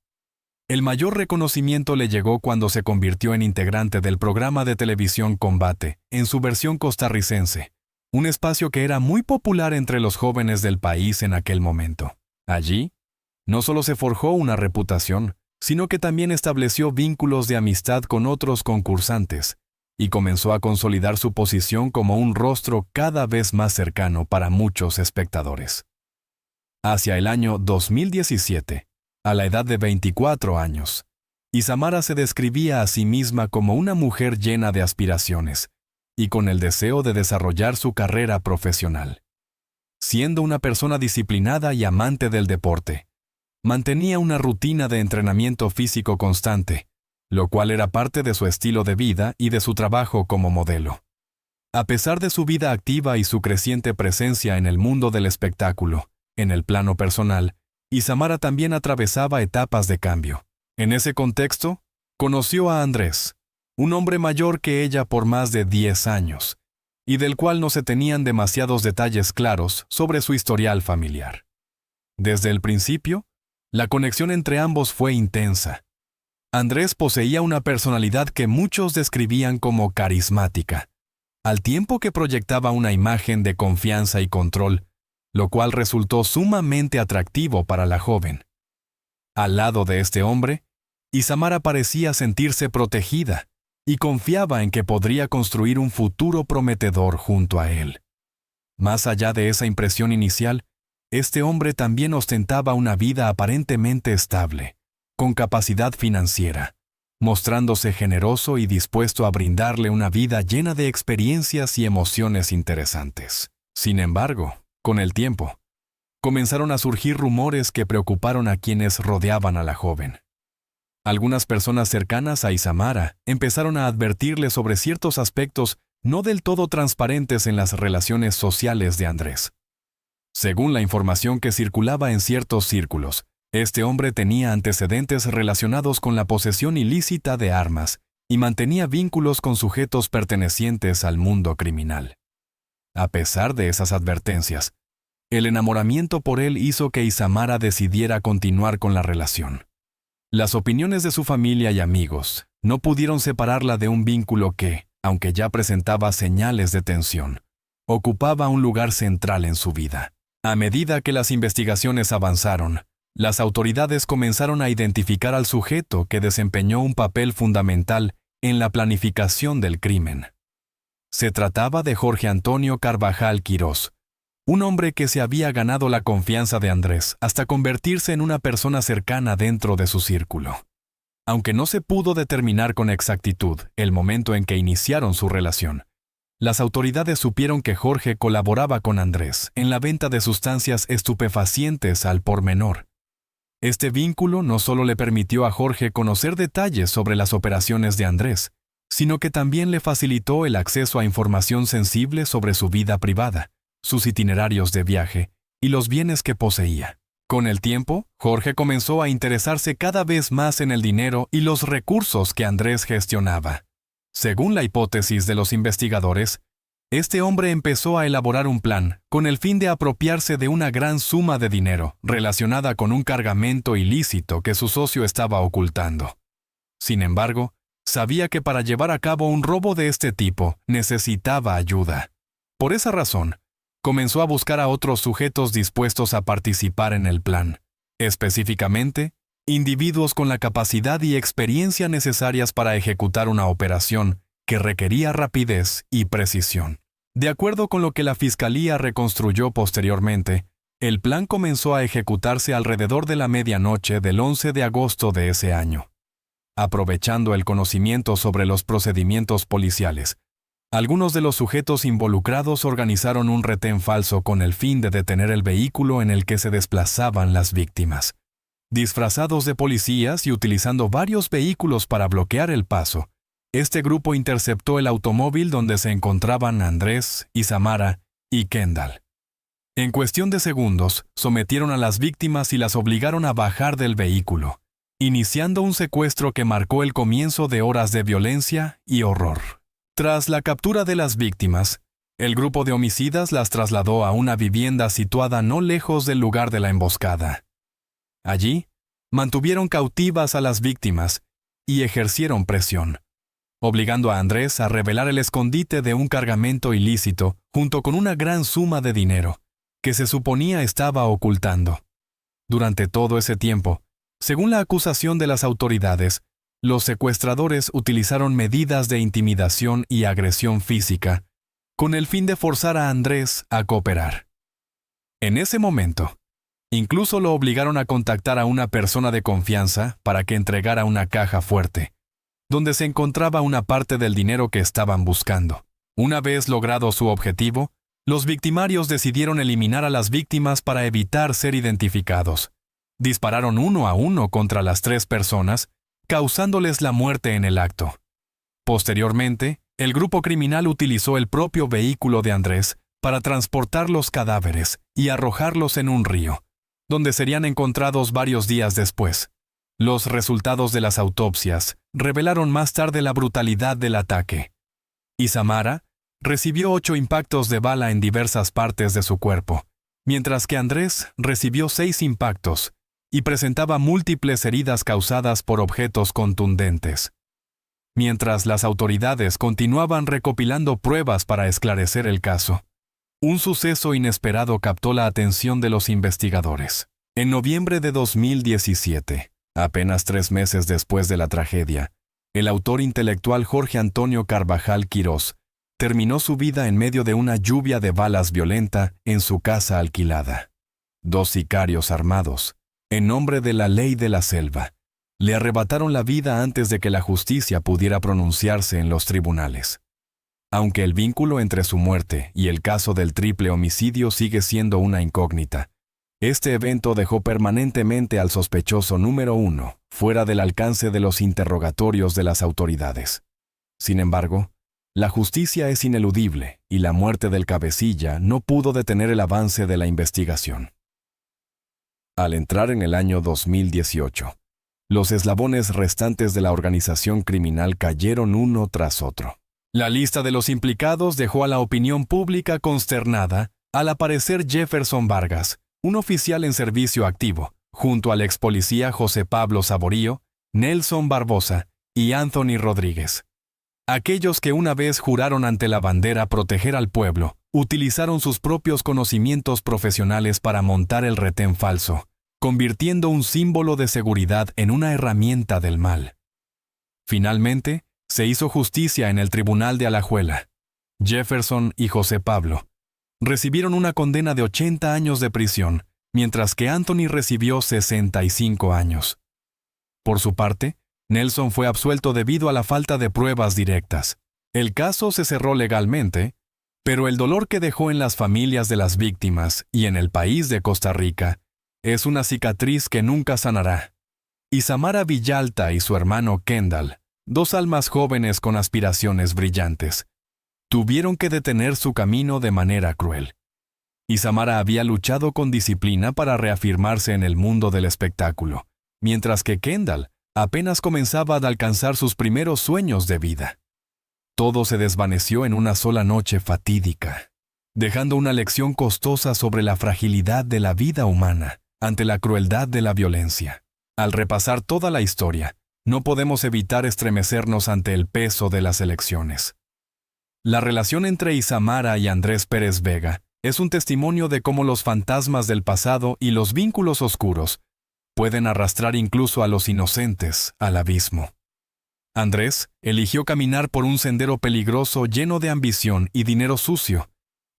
El mayor reconocimiento le llegó cuando se convirtió en integrante del programa de televisión Combate, en su versión costarricense, un espacio que era muy popular entre los jóvenes del país en aquel momento. Allí, no solo se forjó una reputación, sino que también estableció vínculos de amistad con otros concursantes, y comenzó a consolidar su posición como un rostro cada vez más cercano para muchos espectadores. Hacia el año 2017, a la edad de 24 años, Isamara se describía a sí misma como una mujer llena de aspiraciones y con el deseo de desarrollar su carrera profesional. Siendo una persona disciplinada y amante del deporte, mantenía una rutina de entrenamiento físico constante, lo cual era parte de su estilo de vida y de su trabajo como modelo. A pesar de su vida activa y su creciente presencia en el mundo del espectáculo, en el plano personal, Isamara también atravesaba etapas de cambio. En ese contexto, conoció a Andrés, un hombre mayor que ella por más de 10 años, y del cual no se tenían demasiados detalles claros sobre su historial familiar. Desde el principio, la conexión entre ambos fue intensa. Andrés poseía una personalidad que muchos describían como carismática, al tiempo que proyectaba una imagen de confianza y control, lo cual resultó sumamente atractivo para la joven. Al lado de este hombre, Isamara parecía sentirse protegida y confiaba en que podría construir un futuro prometedor junto a él. Más allá de esa impresión inicial, este hombre también ostentaba una vida aparentemente estable, con capacidad financiera, mostrándose generoso y dispuesto a brindarle una vida llena de experiencias y emociones interesantes. Sin embargo, con el tiempo, comenzaron a surgir rumores que preocuparon a quienes rodeaban a la joven. Algunas personas cercanas a Isamara empezaron a advertirle sobre ciertos aspectos no del todo transparentes en las relaciones sociales de Andrés. Según la información que circulaba en ciertos círculos, este hombre tenía antecedentes relacionados con la posesión ilícita de armas y mantenía vínculos con sujetos pertenecientes al mundo criminal. A pesar de esas advertencias, el enamoramiento por él hizo que Isamara decidiera continuar con la relación. Las opiniones de su familia y amigos no pudieron separarla de un vínculo que, aunque ya presentaba señales de tensión, ocupaba un lugar central en su vida. A medida que las investigaciones avanzaron, las autoridades comenzaron a identificar al sujeto que desempeñó un papel fundamental en la planificación del crimen. Se trataba de Jorge Antonio Carvajal Quirós, un hombre que se había ganado la confianza de Andrés hasta convertirse en una persona cercana dentro de su círculo. Aunque no se pudo determinar con exactitud el momento en que iniciaron su relación, las autoridades supieron que Jorge colaboraba con Andrés en la venta de sustancias estupefacientes al por menor. Este vínculo no solo le permitió a Jorge conocer detalles sobre las operaciones de Andrés, sino que también le facilitó el acceso a información sensible sobre su vida privada, sus itinerarios de viaje y los bienes que poseía. Con el tiempo, Jorge comenzó a interesarse cada vez más en el dinero y los recursos que Andrés gestionaba. Según la hipótesis de los investigadores, este hombre empezó a elaborar un plan con el fin de apropiarse de una gran suma de dinero relacionada con un cargamento ilícito que su socio estaba ocultando. Sin embargo, sabía que para llevar a cabo un robo de este tipo necesitaba ayuda. Por esa razón, comenzó a buscar a otros sujetos dispuestos a participar en el plan, específicamente, individuos con la capacidad y experiencia necesarias para ejecutar una operación que requería rapidez y precisión. De acuerdo con lo que la Fiscalía reconstruyó posteriormente, el plan comenzó a ejecutarse alrededor de la medianoche del 11 de agosto de ese año. Aprovechando el conocimiento sobre los procedimientos policiales, algunos de los sujetos involucrados organizaron un retén falso con el fin de detener el vehículo en el que se desplazaban las víctimas. Disfrazados de policías y utilizando varios vehículos para bloquear el paso, este grupo interceptó el automóvil donde se encontraban Andrés, Isamara y Kendall. En cuestión de segundos, sometieron a las víctimas y las obligaron a bajar del vehículo, iniciando un secuestro que marcó el comienzo de horas de violencia y horror. Tras la captura de las víctimas, el grupo de homicidas las trasladó a una vivienda situada no lejos del lugar de la emboscada. Allí, mantuvieron cautivas a las víctimas y ejercieron presión, obligando a Andrés a revelar el escondite de un cargamento ilícito junto con una gran suma de dinero, que se suponía estaba ocultando. Durante todo ese tiempo, según la acusación de las autoridades, los secuestradores utilizaron medidas de intimidación y agresión física, con el fin de forzar a Andrés a cooperar. En ese momento, incluso lo obligaron a contactar a una persona de confianza para que entregara una caja fuerte, donde se encontraba una parte del dinero que estaban buscando. Una vez logrado su objetivo, los victimarios decidieron eliminar a las víctimas para evitar ser identificados. Dispararon uno a uno contra las 3 personas, causándoles la muerte en el acto. Posteriormente, el grupo criminal utilizó el propio vehículo de Andrés para transportar los cadáveres y arrojarlos en un río, donde serían encontrados varios días después. Los resultados de las autopsias revelaron más tarde la brutalidad del ataque. Isamara recibió 8 impactos de bala en diversas partes de su cuerpo, mientras que Andrés recibió 6 impactos y presentaba múltiples heridas causadas por objetos contundentes. Mientras las autoridades continuaban recopilando pruebas para esclarecer el caso, un suceso inesperado captó la atención de los investigadores. En noviembre de 2017, apenas 3 meses después de la tragedia, el autor intelectual Jorge Antonio Carvajal Quirós terminó su vida en medio de una lluvia de balas violenta en su casa alquilada. 2 sicarios armados, en nombre de la ley de la selva, le arrebataron la vida antes de que la justicia pudiera pronunciarse en los tribunales. Aunque el vínculo entre su muerte y el caso del triple homicidio sigue siendo una incógnita, este evento dejó permanentemente al sospechoso número 1 fuera del alcance de los interrogatorios de las autoridades. Sin embargo, la justicia es ineludible y la muerte del cabecilla no pudo detener el avance de la investigación. Al entrar en el año 2018, los eslabones restantes de la organización criminal cayeron uno tras otro. La lista de los implicados dejó a la opinión pública consternada al aparecer Jefferson Vargas, un oficial en servicio activo, junto al ex policía José Pablo Saborío, Nelson Barbosa y Anthony Rodríguez. Aquellos que una vez juraron ante la bandera proteger al pueblo, utilizaron sus propios conocimientos profesionales para montar el retén falso, convirtiendo un símbolo de seguridad en una herramienta del mal. Finalmente, se hizo justicia en el tribunal de Alajuela. Jefferson y José Pablo recibieron una condena de 80 años de prisión, mientras que Anthony recibió 65 años. Por su parte, Nelson fue absuelto debido a la falta de pruebas directas. El caso se cerró legalmente, pero el dolor que dejó en las familias de las víctimas y en el país de Costa Rica es una cicatriz que nunca sanará. Isamara Villalta y su hermano Kendall, dos almas jóvenes con aspiraciones brillantes, tuvieron que detener su camino de manera cruel. Isamara había luchado con disciplina para reafirmarse en el mundo del espectáculo, mientras que Kendall apenas comenzaba a alcanzar sus primeros sueños de vida. Todo se desvaneció en una sola noche fatídica, dejando una lección costosa sobre la fragilidad de la vida humana ante la crueldad de la violencia. Al repasar toda la historia, no podemos evitar estremecernos ante el peso de las elecciones. La relación entre Isamara y Andrés Pérez Vega es un testimonio de cómo los fantasmas del pasado y los vínculos oscuros pueden arrastrar incluso a los inocentes al abismo. Andrés eligió caminar por un sendero peligroso lleno de ambición y dinero sucio,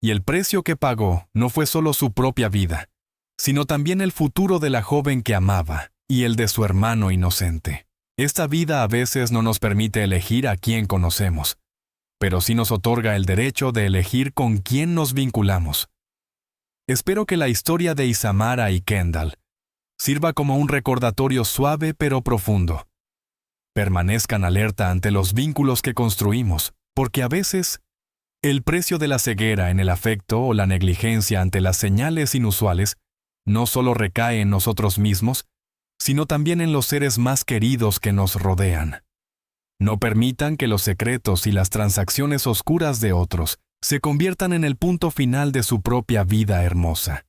y el precio que pagó no fue solo su propia vida, sino también el futuro de la joven que amaba y el de su hermano inocente. Esta vida a veces no nos permite elegir a quién conocemos, pero sí nos otorga el derecho de elegir con quién nos vinculamos. Espero que la historia de Isamara y Kendall sirva como un recordatorio suave pero profundo. Permanezcan alerta ante los vínculos que construimos, porque a veces el precio de la ceguera en el afecto o la negligencia ante las señales inusuales no solo recae en nosotros mismos, sino también en los seres más queridos que nos rodean. No permitan que los secretos y las transacciones oscuras de otros se conviertan en el punto final de su propia vida hermosa.